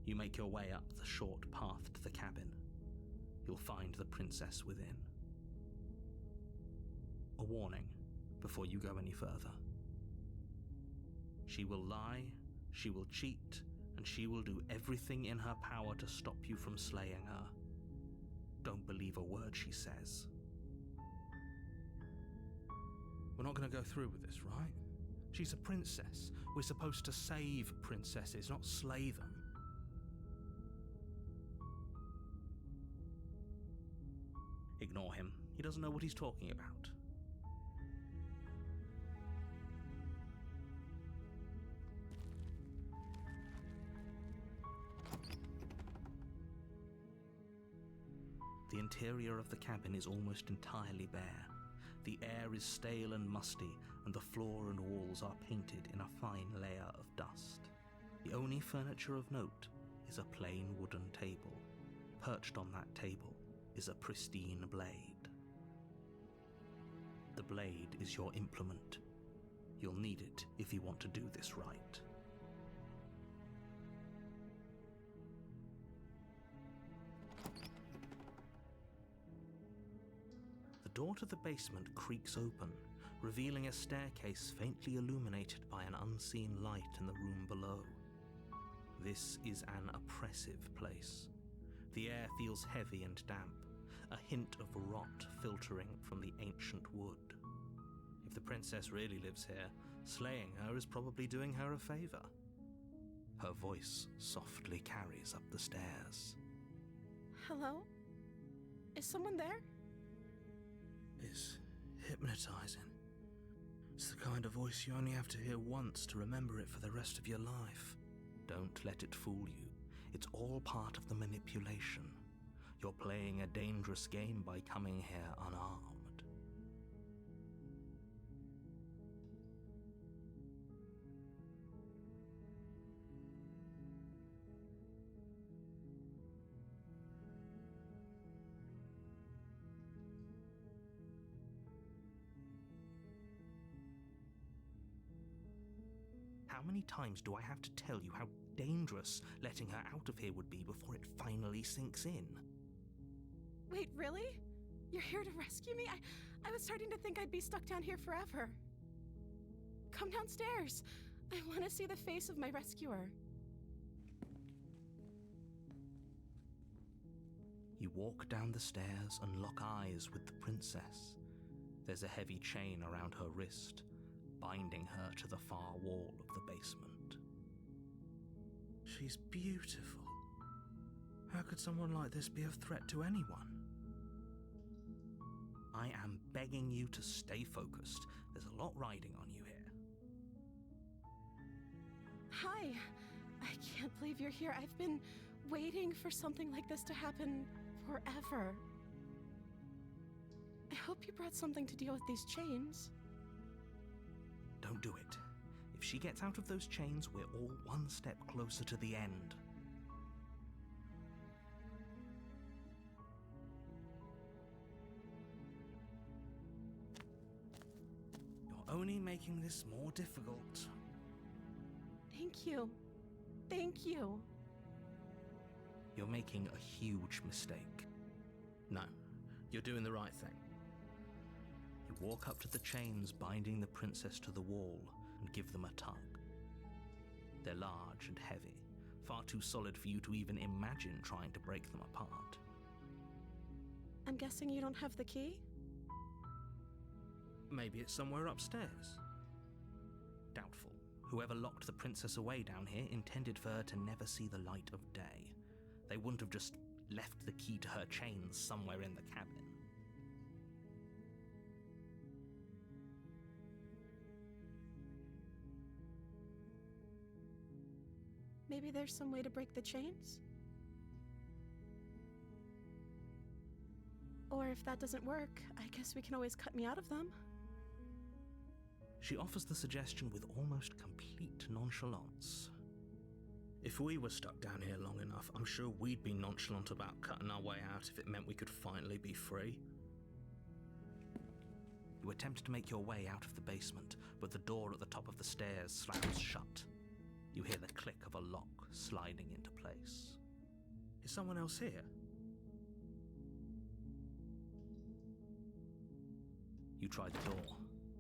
Speaker 1: You make your way up the short path to the cabin. You'll find the princess within. A warning before you go any further. She will lie, she will cheat, and she will do everything in her power to stop you from slaying her. Don't believe a word she says.
Speaker 5: We're not going to go through with this, right? She's a princess. We're supposed to save princesses, not slay them.
Speaker 1: Ignore him. He doesn't know what he's talking about. The interior of the cabin is almost entirely bare. The air is stale and musty, and the floor and walls are painted in a fine layer of dust. The only furniture of note is a plain wooden table. Perched on that table is a pristine blade. The blade is your implement. You'll need it if you want to do this right. The door to the basement creaks open, revealing a staircase faintly illuminated by an unseen light in the room below. This is an oppressive place. The air feels heavy and damp, a hint of rot filtering from the ancient wood. If the princess really lives here, slaying her is probably doing her a favor. Her voice softly carries up the stairs.
Speaker 2: Hello? Is someone there?
Speaker 5: It's hypnotizing. It's the kind of voice you only have to hear once to remember it for the rest of your life.
Speaker 1: Don't let it fool you. It's all part of the manipulation. You're playing a dangerous game by coming here unarmed. How many times do I have to tell you how dangerous letting her out of here would be before it finally sinks in?
Speaker 2: Wait, really? You're here to rescue me? I was starting to think I'd be stuck down here forever. Come downstairs. I want to see the face of my rescuer.
Speaker 1: You walk down the stairs and lock eyes with the princess. There's a heavy chain around her wrist, binding her to the far wall of the basement.
Speaker 5: She's beautiful. How could someone like this be a threat to anyone?
Speaker 1: I am begging you to stay focused. There's a lot riding on you here.
Speaker 2: Hi. I can't believe you're here. I've been waiting for something like this to happen forever. I hope you brought something to deal with these chains.
Speaker 1: Don't do it. If she gets out of those chains, we're all one step closer to the end.
Speaker 5: You're only making this more difficult.
Speaker 2: Thank you. Thank you.
Speaker 1: You're making a huge mistake.
Speaker 5: No, you're doing the right thing.
Speaker 1: You walk up to the chains binding the princess to the wall and give them a tug. They're large and heavy, far too solid for you to even imagine trying to break them apart.
Speaker 2: I'm guessing you don't have the key?
Speaker 5: Maybe it's somewhere upstairs.
Speaker 1: Doubtful. Whoever locked the princess away down here intended for her to never see the light of day. They wouldn't have just left the key to her chains somewhere in the cabin.
Speaker 2: Maybe there's some way to break the chains? Or if that doesn't work, I guess we can always cut me out of them.
Speaker 1: She offers the suggestion with almost complete nonchalance.
Speaker 5: If we were stuck down here long enough, I'm sure we'd be nonchalant about cutting our way out if it meant we could finally be free.
Speaker 1: You attempt to make your way out of the basement, but the door at the top of the stairs slams shut. You hear the click of a lock sliding into place.
Speaker 5: Is someone else here?
Speaker 1: You try the door,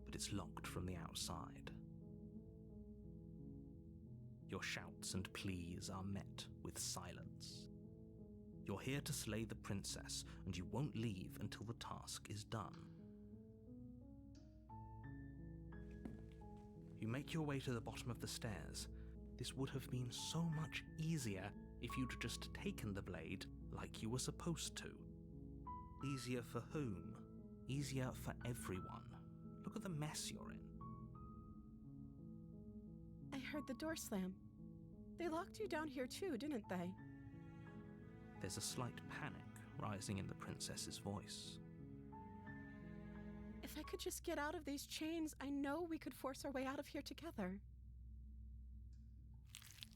Speaker 1: but it's locked from the outside. Your shouts and pleas are met with silence. You're here to slay the princess, and you won't leave until the task is done. You make your way to the bottom of the stairs. This would have been so much easier if you'd just taken the blade like you were supposed to. Easier for whom? Easier for everyone. Look at the mess you're in.
Speaker 2: I heard the door slam. They locked you down here too, didn't they?
Speaker 1: There's a slight panic rising in the princess's voice.
Speaker 2: If I could just get out of these chains, I know we could force our way out of here together.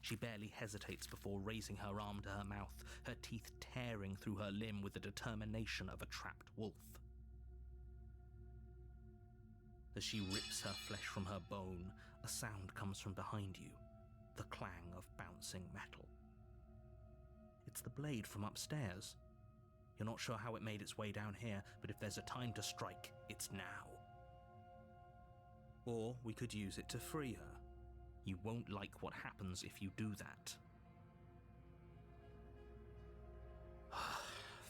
Speaker 1: She barely hesitates before raising her arm to her mouth, her teeth tearing through her limb with the determination of a trapped wolf. As she rips her flesh from her bone, a sound comes from behind you, the clang of bouncing metal. It's the blade from upstairs. You're not sure how it made its way down here, but if there's a time to strike, it's now. Or we could use it to free her. You won't like what happens if you do that.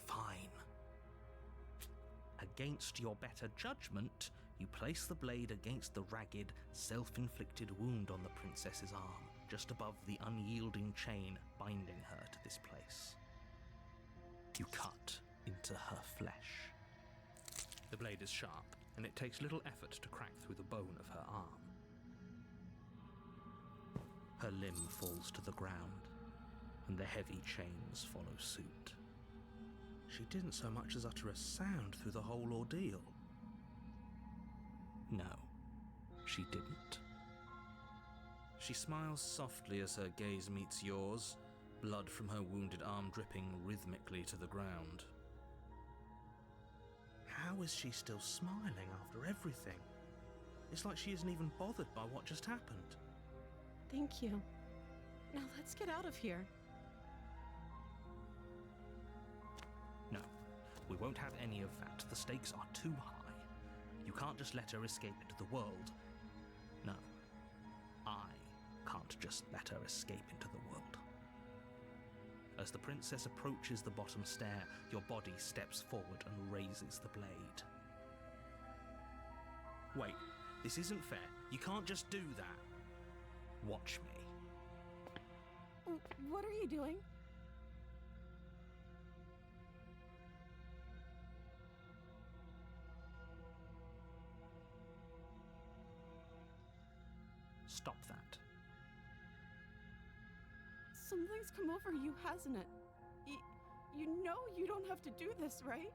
Speaker 1: Fine. Against your better judgment, you place the blade against the ragged, self-inflicted wound on the princess's arm, just above the unyielding chain binding her to this place. You cut into her flesh.
Speaker 5: The blade is sharp, and it takes little effort to crack through the bone of her arm.
Speaker 1: Her limb falls to the ground, and the heavy chains follow suit.
Speaker 5: She didn't so much as utter a sound through the whole ordeal.
Speaker 1: No, she didn't.
Speaker 5: She smiles softly as her gaze meets yours, blood from her wounded arm dripping rhythmically to the ground. How is she still smiling after everything? It's like she isn't even bothered by what just happened.
Speaker 2: Thank you. Now let's get out of here.
Speaker 1: No, we won't have any of that. The stakes are too high. You can't just let her escape into the world. No, I can't just let her escape into the world. As the princess approaches the bottom stair, your body steps forward and raises the blade.
Speaker 5: Wait, this isn't fair.
Speaker 3: You can't just do that. Watch me.
Speaker 2: What are you doing?
Speaker 3: Stop that.
Speaker 2: Something's come over you, hasn't it? You know you don't have to do this, right?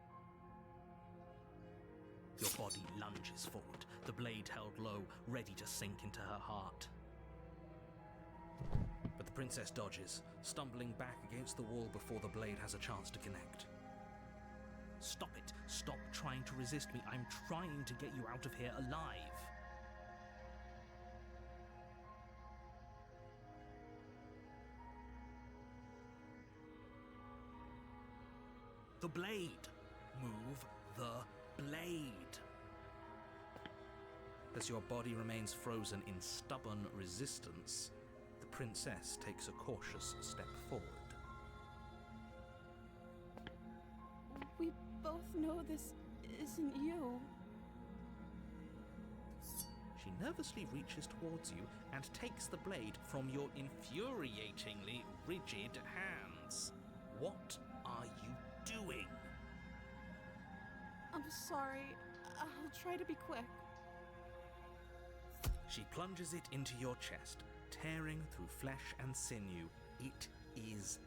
Speaker 1: Your body lunges forward, the blade held low, ready to sink into her heart. But the princess dodges, stumbling back against the wall before the blade has a chance to connect. Stop it! Stop trying to resist me. I'm trying to get you out of here alive. The blade! Move the blade! As your body remains frozen in stubborn resistance, the princess takes a cautious step forward.
Speaker 2: We both know this isn't you.
Speaker 1: She nervously reaches towards you and takes the blade from your infuriatingly rigid hands. What are you doing?
Speaker 2: I'm sorry. I'll try to be quick.
Speaker 1: She plunges it into your chest, tearing through flesh and sinew. It is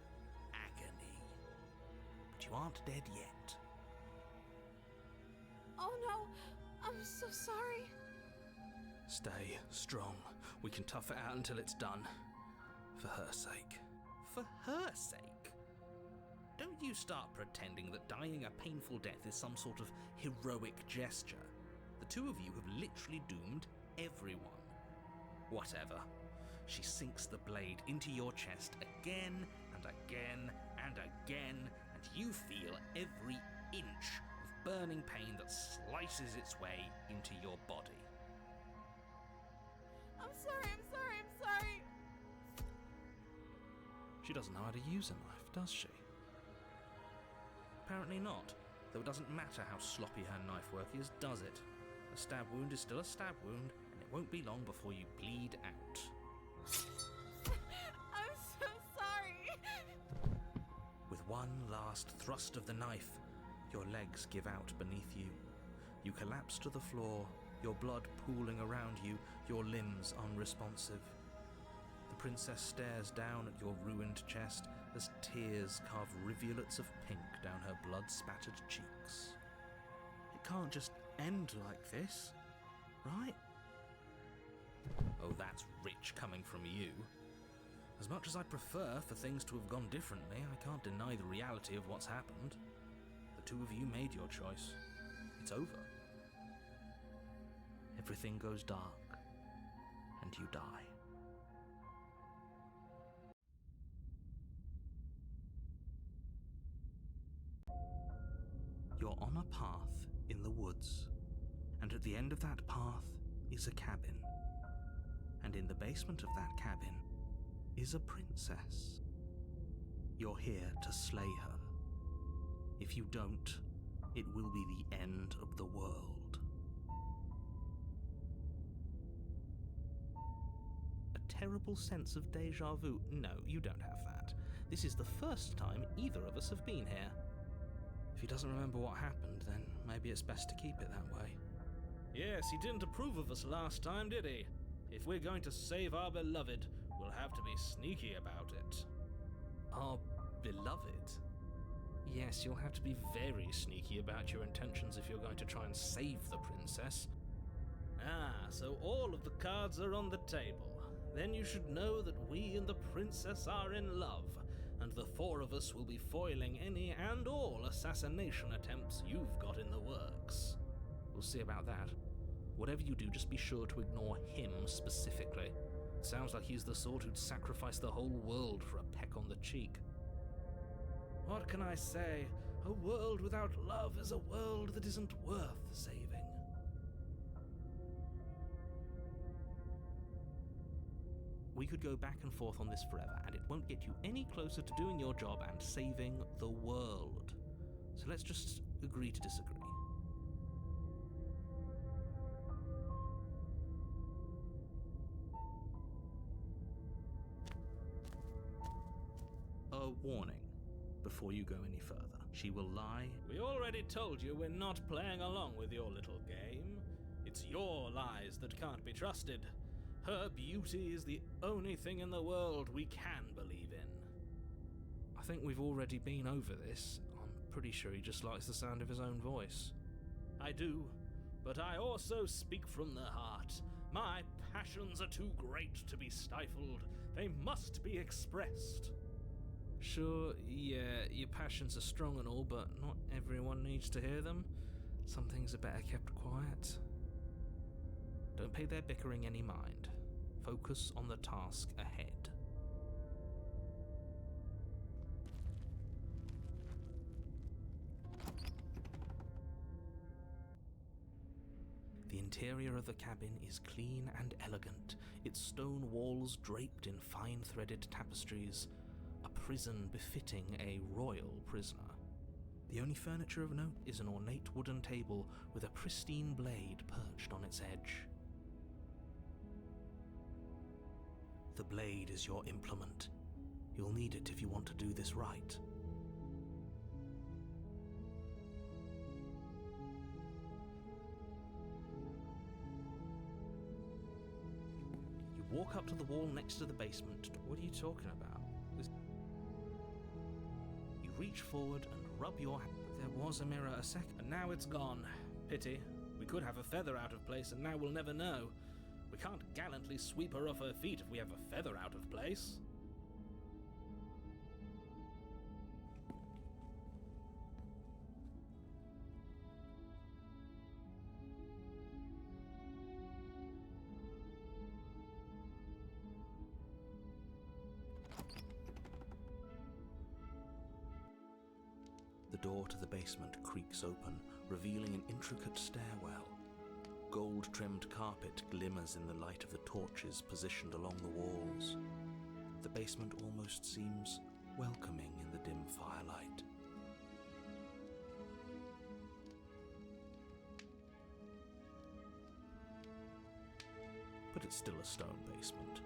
Speaker 1: agony. But you aren't dead yet.
Speaker 2: Oh no, I'm so sorry.
Speaker 1: Stay strong. We can tough it out until it's done. For her sake. For her sake? Don't you start pretending that dying a painful death is some sort of heroic gesture. The two of you have literally doomed everyone. Whatever. She sinks the blade into your chest again and again and again, and you feel every inch of burning pain that slices its way into your body.
Speaker 2: I'm sorry.
Speaker 1: She doesn't know how to use a knife, does she? Apparently not, though it doesn't matter how sloppy her knife work is, does it? A stab wound is still a stab wound, and it won't be long before you bleed out.
Speaker 2: I'm so sorry.
Speaker 1: With one last thrust of the knife, your legs give out beneath you. You collapse to the floor, your blood pooling around you, your limbs unresponsive. The princess stares down at your ruined chest as tears carve rivulets of pink down her blood-spattered cheeks. It can't just end like this, right? Oh, that's rich coming from you. As much as I prefer for things to have gone differently, I can't deny the reality of what's happened. The two of you made your choice. It's over. Everything goes dark, and you die. You're on a path in the woods, and at the end of that path is a cabin. And in the basement of that cabin is a princess. You're here to slay her. If you don't, it will be the end of the world. A terrible sense of déjà vu. No, you don't have that. This is the first time either of us have been here. If he doesn't remember what happened, then maybe it's best to keep it that way. Yes, he didn't approve of us last time, did he? If we're going to save our beloved, we'll have to be sneaky about it. Our beloved? Yes, you'll have to be very sneaky about your intentions if you're going to try and save the princess. Ah, so all of the cards are on the table. Then you should know that we and the princess are in love, and the four of us will be foiling any and all assassination attempts you've got in the works. We'll see about that. Whatever you do, just be sure to ignore him specifically. It sounds like he's the sort who'd sacrifice the whole world for a peck on the cheek. What can I say? A world without love is a world that isn't worth saving. We could go back and forth on this forever, and it won't get you any closer to doing your job and saving the world. So let's just agree to disagree. before you go any further. She will lie.
Speaker 3: We already told you we're not playing along with your little game. It's your lies that can't be trusted. Her beauty is the only thing in the world we can believe in.
Speaker 1: I think we've already been over this. I'm pretty sure he just likes the sound of his own voice.
Speaker 3: I do, but I also speak from the heart. My passions are too great to be stifled. They must be expressed.
Speaker 1: Sure, yeah, your passions are strong and all, but not everyone needs to hear them. Some things are better kept quiet. Don't pay their bickering any mind. Focus on the task ahead. The interior of the cabin is clean and elegant, its stone walls draped in fine-threaded tapestries, a prison befitting a royal prisoner. The only furniture of note is an ornate wooden table with a pristine blade perched on its edge. The blade is your implement. You'll need it if you want to do this right. You walk up to the wall next to the basement. What are you talking about? You reach forward and rub your hand. There was a mirror a second,
Speaker 3: And now it's gone. Pity. We could have a feather out of place, and now we'll never know. We can't gallantly sweep her off her feet if we have a feather out of place.
Speaker 1: The door to the basement creaks open, revealing an intricate stairwell. Gold-trimmed carpet glimmers in the light of the torches positioned along the walls. The basement almost seems welcoming in the dim firelight. But it's still a stone basement.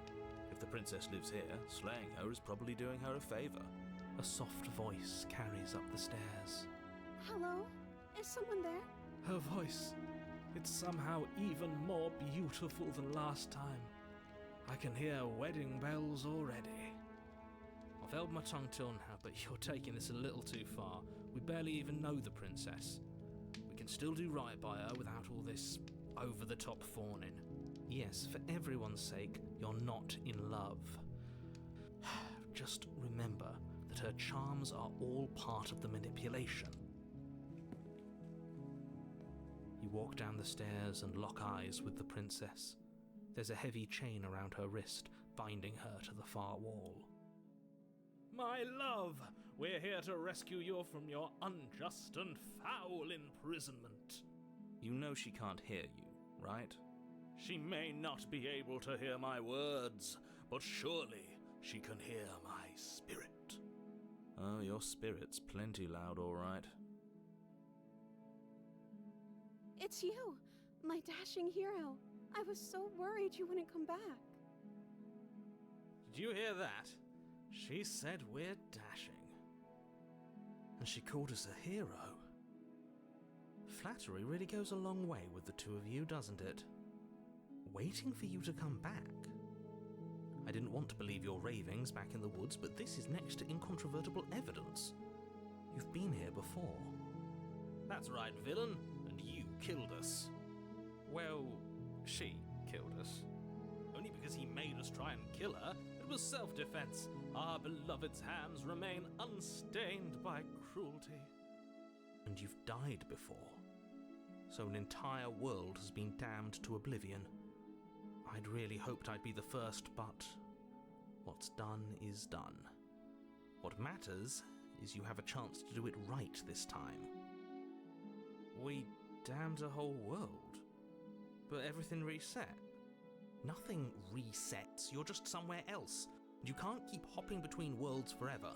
Speaker 1: If the princess lives here, slaying her is probably doing her a favor. A soft voice carries up the stairs.
Speaker 2: Hello? Is someone there?
Speaker 3: Her voice. It's somehow even more beautiful than last time. I can hear wedding bells already.
Speaker 1: I've held my tongue till now, but you're taking this a little too far. We barely even know the princess. We can still do right by her without all this over-the-top fawning. Yes, for everyone's sake, you're not in love. Just remember that her charms are all part of the manipulation. You walk down the stairs and lock eyes with the princess. There's a heavy chain around her wrist, binding her to the far wall.
Speaker 3: My love, we're here to rescue you from your unjust and foul imprisonment.
Speaker 1: You know she can't hear you, right?
Speaker 3: She may not be able to hear my words, but surely she can hear my spirit.
Speaker 1: Oh, your spirit's plenty loud, all right.
Speaker 2: It's you, my dashing hero. I was so worried you wouldn't come back.
Speaker 3: Did you hear that? She said we're dashing.
Speaker 1: And she called us a hero. Flattery really goes a long way with the two of you, doesn't it? Waiting for you to come back. I didn't want to believe your ravings back in the woods, but this is next to incontrovertible evidence. You've been here before.
Speaker 3: That's right, villain, and you killed us. Well, she killed us. Only because he made us try and kill her. It was self-defense. Our beloved's hands remain unstained by cruelty.
Speaker 1: And you've died before. So an entire world has been damned to oblivion. I'd really hoped I'd be the first, but what's done is done. What matters is you have a chance to do it right this time. We damned a whole world, but everything reset. Nothing resets, you're just somewhere else. You can't keep hopping between worlds forever,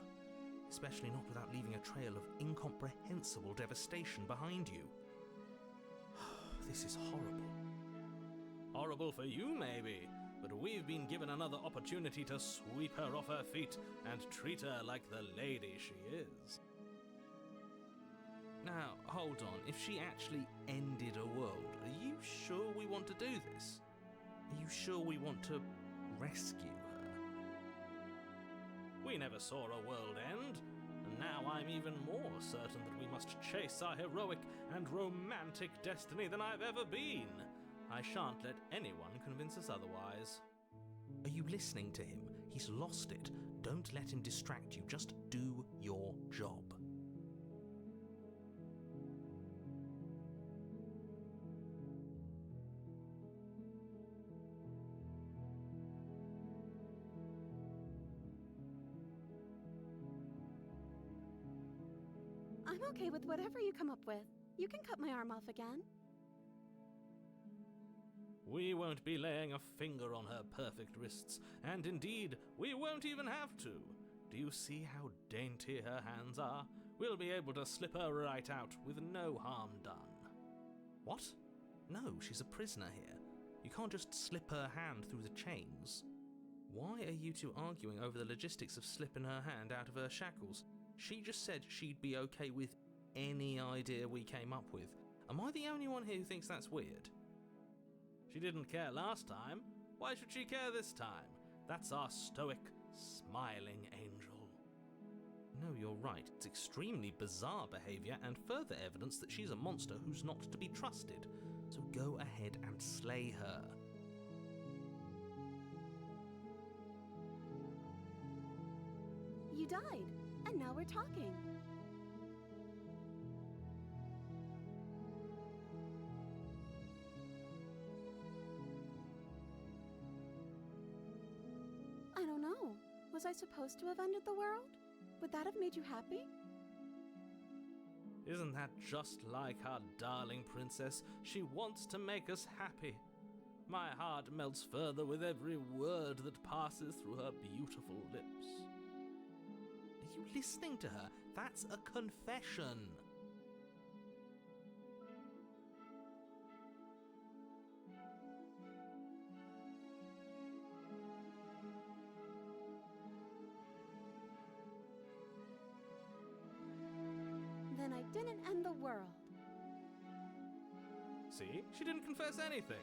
Speaker 1: especially not without leaving a trail of incomprehensible devastation behind you. This is horrible.
Speaker 3: Horrible for you, maybe, but we've been given another opportunity to sweep her off her feet and treat her like the lady she is. Now, hold on. If she actually ended a world, are you sure we want to do this? Are you sure we want to rescue her? We never saw a world end, and now I'm even more certain that we must chase our heroic and romantic destiny than I've ever been. I shan't let anyone convince us otherwise.
Speaker 1: Are you listening to him? He's lost it. Don't let him distract you. Just do your job.
Speaker 2: I'm okay with whatever you come up with. You can cut my arm off again.
Speaker 3: We won't be laying a finger on her perfect wrists, and indeed, we won't even have to. Do you see how dainty her hands are? We'll be able to slip her right out with no harm done.
Speaker 1: What? No, she's a prisoner here. You can't just slip her hand through the chains. Why are you two arguing over the logistics of slipping her hand out of her shackles? She just said she'd be okay with any idea we came up with. Am I the only one here who thinks that's weird?
Speaker 3: She didn't care last time. Why should she care this time? That's our stoic, smiling angel.
Speaker 1: No, you're right. It's extremely bizarre behaviour and further evidence that she's a monster who's not to be trusted. So go ahead and slay her.
Speaker 2: You died, and now we're talking. I don't know. Was I supposed to have ended the world? Would that have made you happy?
Speaker 3: Isn't that just like our darling princess? She wants to make us happy. My heart melts further with every word that passes through her beautiful lips.
Speaker 1: Are you listening to her? That's a confession.
Speaker 2: Then I didn't end the world.
Speaker 3: See? She didn't confess anything.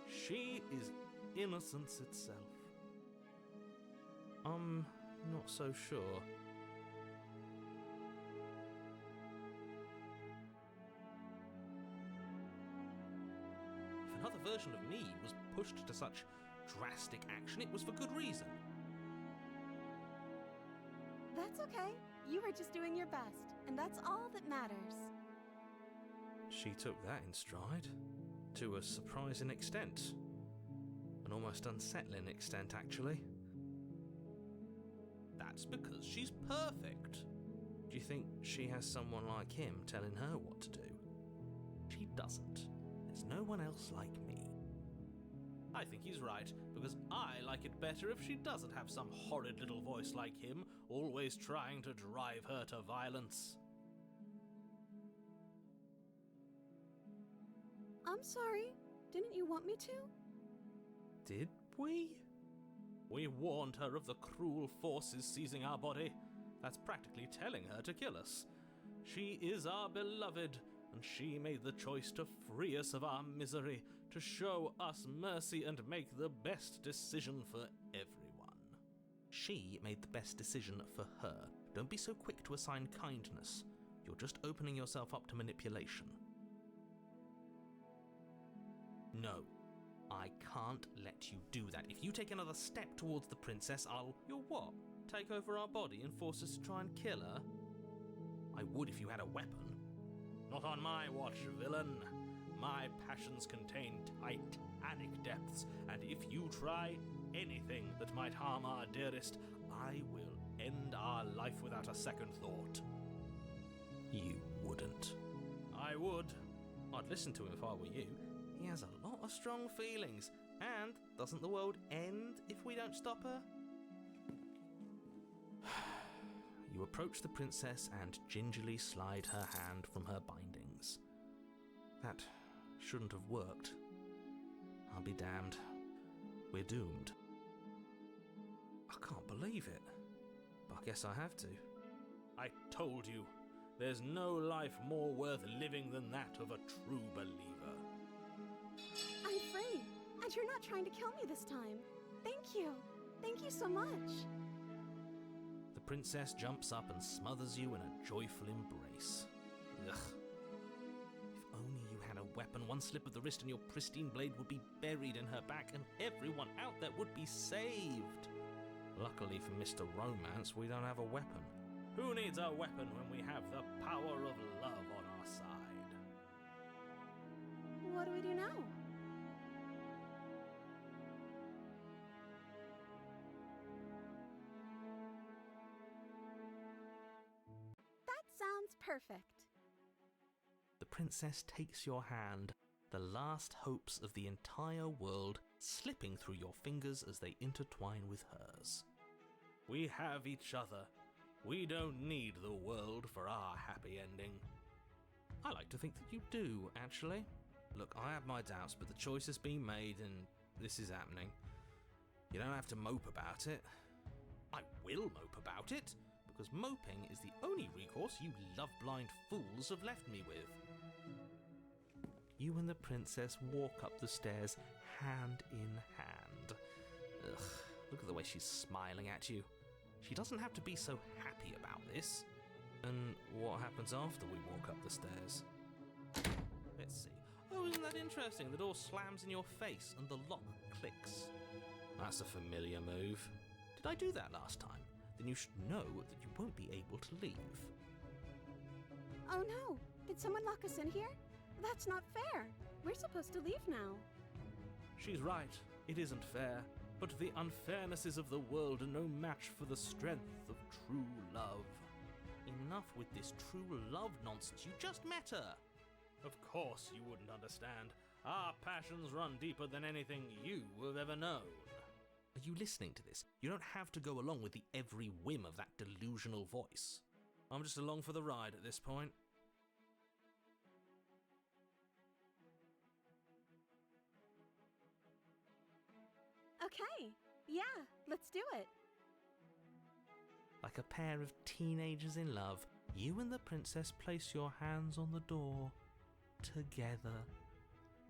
Speaker 3: She is innocence itself.
Speaker 1: I'm not so sure. If another version of me was pushed to such drastic action, it was for good reason.
Speaker 2: That's okay. You were just doing your best, and that's all that matters.
Speaker 1: She took that in stride, to a surprising extent. An almost unsettling extent, actually.
Speaker 3: That's because she's perfect.
Speaker 1: Do you think she has someone like him telling her what to do?
Speaker 3: She doesn't.
Speaker 1: There's no one else like me.
Speaker 3: I think he's right, because I like it better if she doesn't have some horrid little voice like him, always trying to drive her to violence.
Speaker 2: I'm sorry. Didn't you want me to?
Speaker 1: Did we?
Speaker 3: We warned her of the cruel forces seizing our body. That's practically telling her to kill us. She is our beloved, and she made the choice to free us of our misery, to show us mercy and make the best decision for everyone.
Speaker 1: She made the best decision for her. Don't be so quick to assign kindness. You're just opening yourself up to manipulation. No, I can't let you do that. If you take another step towards the princess, I'll...
Speaker 3: You'll what? Take over our body and force us to try and kill her?
Speaker 1: I would if you had a weapon.
Speaker 3: Not on my watch, villain. My passions contain titanic depths, and if you try anything that might harm our dearest, I will end our life without a second thought.
Speaker 1: You wouldn't.
Speaker 3: I would.
Speaker 1: I'd listen to him if I were you. He has a lot of strong feelings. And doesn't the world end if we don't stop her? You approach the princess and gingerly slide her hand from her bindings. That shouldn't have worked. I'll be damned.
Speaker 3: We're doomed. I can't believe it. But I guess I have to. I told you, there's no life more worth living than that of a true believer.
Speaker 2: I'm free, and you're not trying to kill me this time. Thank you. Thank you so much.
Speaker 3: The princess jumps up and smothers you in a joyful embrace. Ugh. If only you had a weapon, one slip of the wrist and your pristine blade would be buried in her back and everyone out there would be saved. Luckily for Mr. Romance, we don't have a weapon. Who needs a weapon when we have the power of love on our side?
Speaker 2: What do we do now? That sounds perfect.
Speaker 3: The princess takes your hand, the last hopes of the entire world slipping through your fingers as they intertwine with hers. We have each other. We don't need the world for our happy ending. I like to think that you do, actually. Look, I have my doubts, but the choice has been made and this is happening. You don't have to mope about it. I will mope about it, because moping is the only recourse you love-blind fools have left me with. You and the princess walk up the stairs hand in hand. Ugh, look at the way she's smiling at you. She doesn't have to be so happy about this. And what happens after we walk up the stairs? Let's see. Oh, isn't that interesting? The door slams in your face and the lock clicks. That's a familiar move. Did I do that last time? Then you should know that you won't be able to leave.
Speaker 2: Oh no! Did someone lock us in here? That's not fair. We're supposed to leave now.
Speaker 3: She's right. It isn't fair. But the unfairnesses of the world are no match for the strength of true love. Enough with this true love nonsense. You just met her. Of course you wouldn't understand. Our passions run deeper than anything you have ever known. Are you listening to this? You don't have to go along with the every whim of that delusional voice. I'm just along for the ride at this point.
Speaker 2: Okay, yeah, let's do it.
Speaker 3: Like a pair of teenagers in love, you and the princess place your hands on the door together.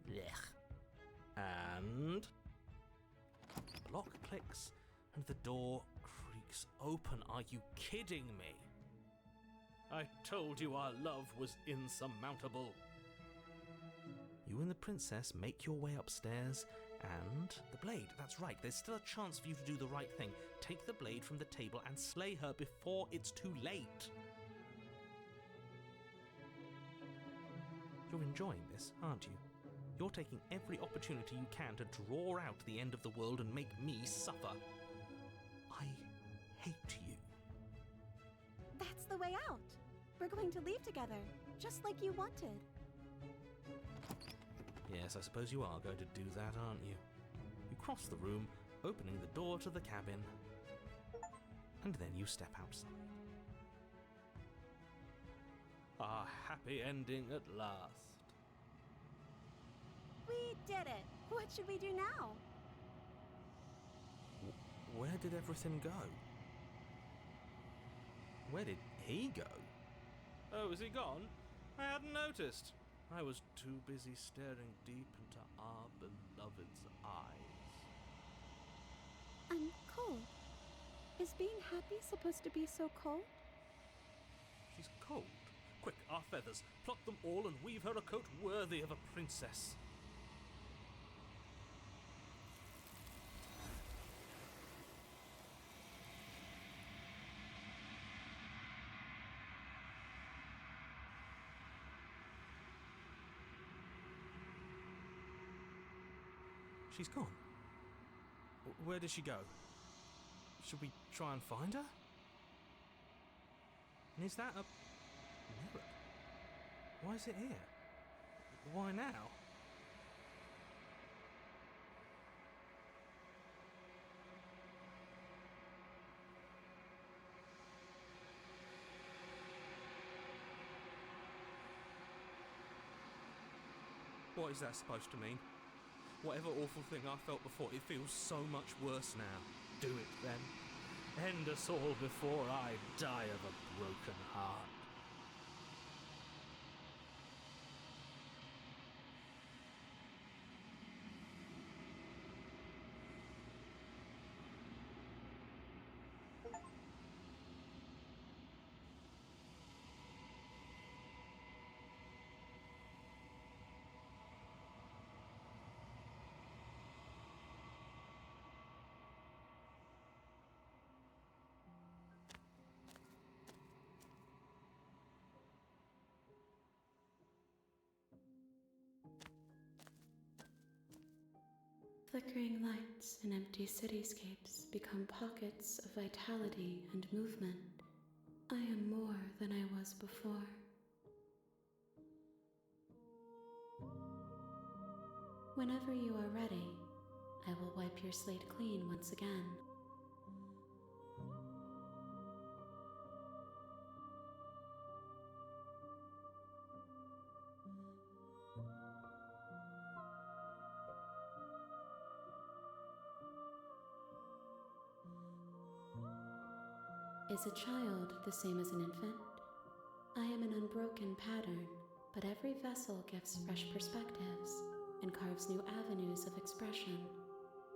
Speaker 3: Blech. And the lock clicks and the door creaks open. Are you kidding me? I told you our love was insurmountable. You and the princess make your way upstairs and the blade, that's right, there's still a chance for you to do the right thing. Take the blade from the table and slay her before it's too late. You're enjoying this, aren't you? You're taking every opportunity you can to draw out the end of the world and make me suffer. I hate you.
Speaker 2: That's the way out. We're going to leave together, just like you wanted.
Speaker 3: Yes, I suppose you are going to do that, aren't you? You cross the room, opening the door to the cabin, and then you step outside. Our happy ending at last.
Speaker 2: We did it. What should we do now?
Speaker 3: Where did everything go? Where did he go? Oh, is he gone? I hadn't noticed. I was too busy staring deep into our beloved's eyes.
Speaker 2: I'm cold. Is being happy supposed to be so cold?
Speaker 3: She's cold. Quick, our feathers. Pluck them all and weave her a coat worthy of a princess. She's gone. Where did she go? Should we try and find her? And is that a mirror? Why is it here? Why now? What is that supposed to mean? Whatever awful thing I felt before, it feels so much worse now.
Speaker 7: Do it then. End us all before I die of a broken heart.
Speaker 8: Flickering lights and empty cityscapes become pockets of vitality and movement. I am more than I was before. Whenever you are ready, I will wipe your slate clean once again. Is a child the same as an infant? I am an unbroken pattern, but every vessel gives fresh perspectives and carves new avenues of expression.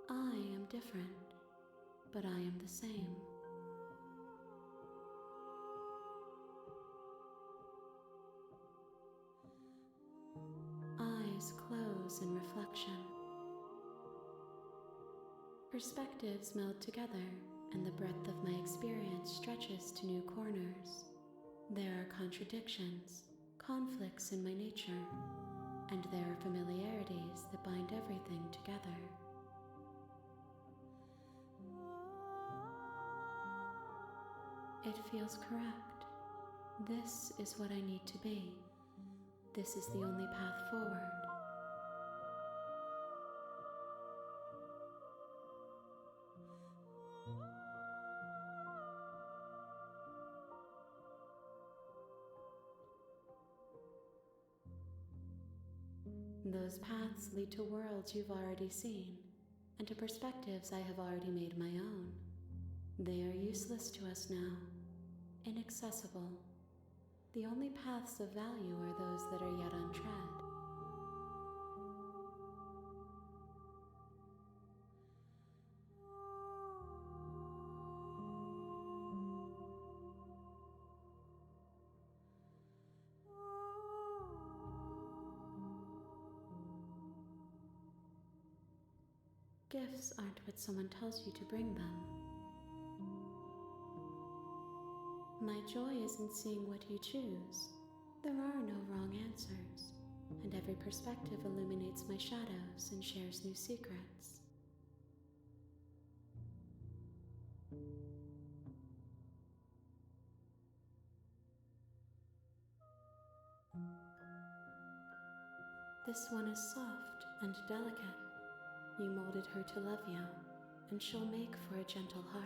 Speaker 8: I am different, but I am the same. Eyes close in reflection. Perspectives meld together, and the breadth of my experience stretches to new corners. There are contradictions, conflicts in my nature, and there are familiarities that bind everything together. It feels correct. This is what I need to be. This is the only path forward. Those paths lead to worlds you've already seen, and to perspectives I have already made my own. They are useless to us now, inaccessible. The only paths of value are those that are yet untread. Gifts aren't what someone tells you to bring them. My joy is in seeing what you choose. There are no wrong answers, and every perspective illuminates my shadows and shares new secrets. This one is soft and delicate. You molded her to love you, and she'll make for a gentle heart.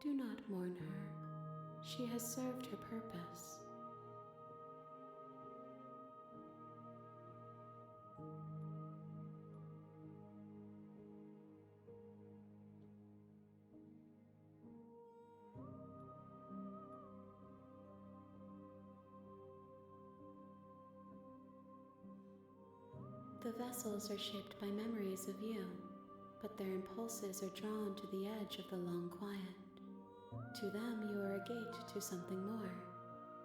Speaker 8: Do not mourn her. She has served her purpose. The vessels are shaped by memories of you, but their impulses are drawn to the edge of the long quiet. To them you are a gate to something more,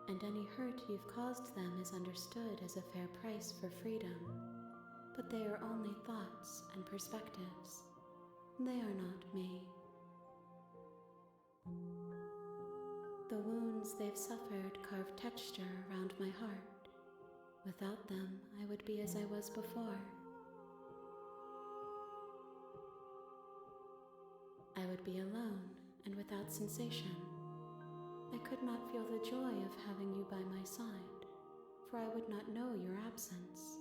Speaker 8: and any hurt you've caused them is understood as a fair price for freedom. But they are only thoughts and perspectives. They are not me. The wounds they've suffered carve texture around my heart. Without them, I would be as I was before. I would be alone and without sensation. I could not feel the joy of having you by my side, for I would not know your absence.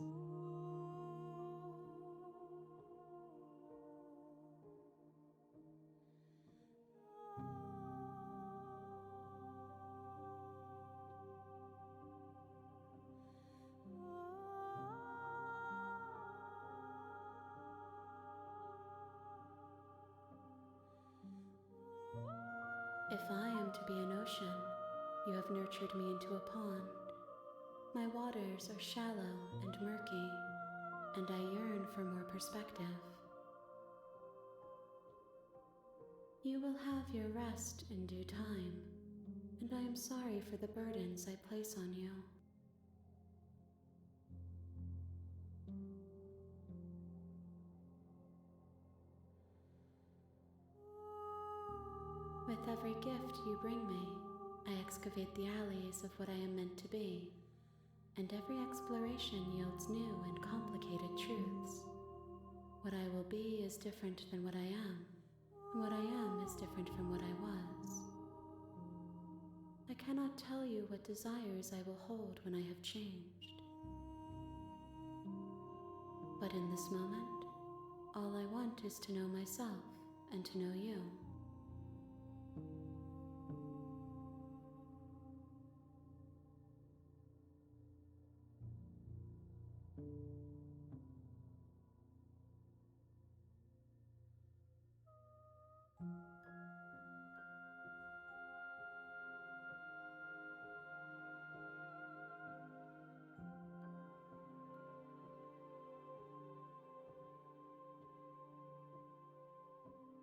Speaker 8: born to be an ocean, you have nurtured me into a pond. My waters are shallow and murky, and I yearn for more perspective. You will have your rest in due time, and I am sorry for the burdens I place on you. With every gift you bring me, I excavate the alleys of what I am meant to be, and every exploration yields new and complicated truths. What I will be is different than what I am, and what I am is different from what I was. I cannot tell you what desires I will hold when I have changed. But in this moment, all I want is to know myself and to know you.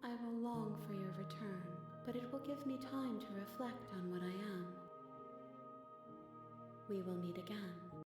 Speaker 8: I will long for your return, but it will give me time to reflect on what I am. We will meet again.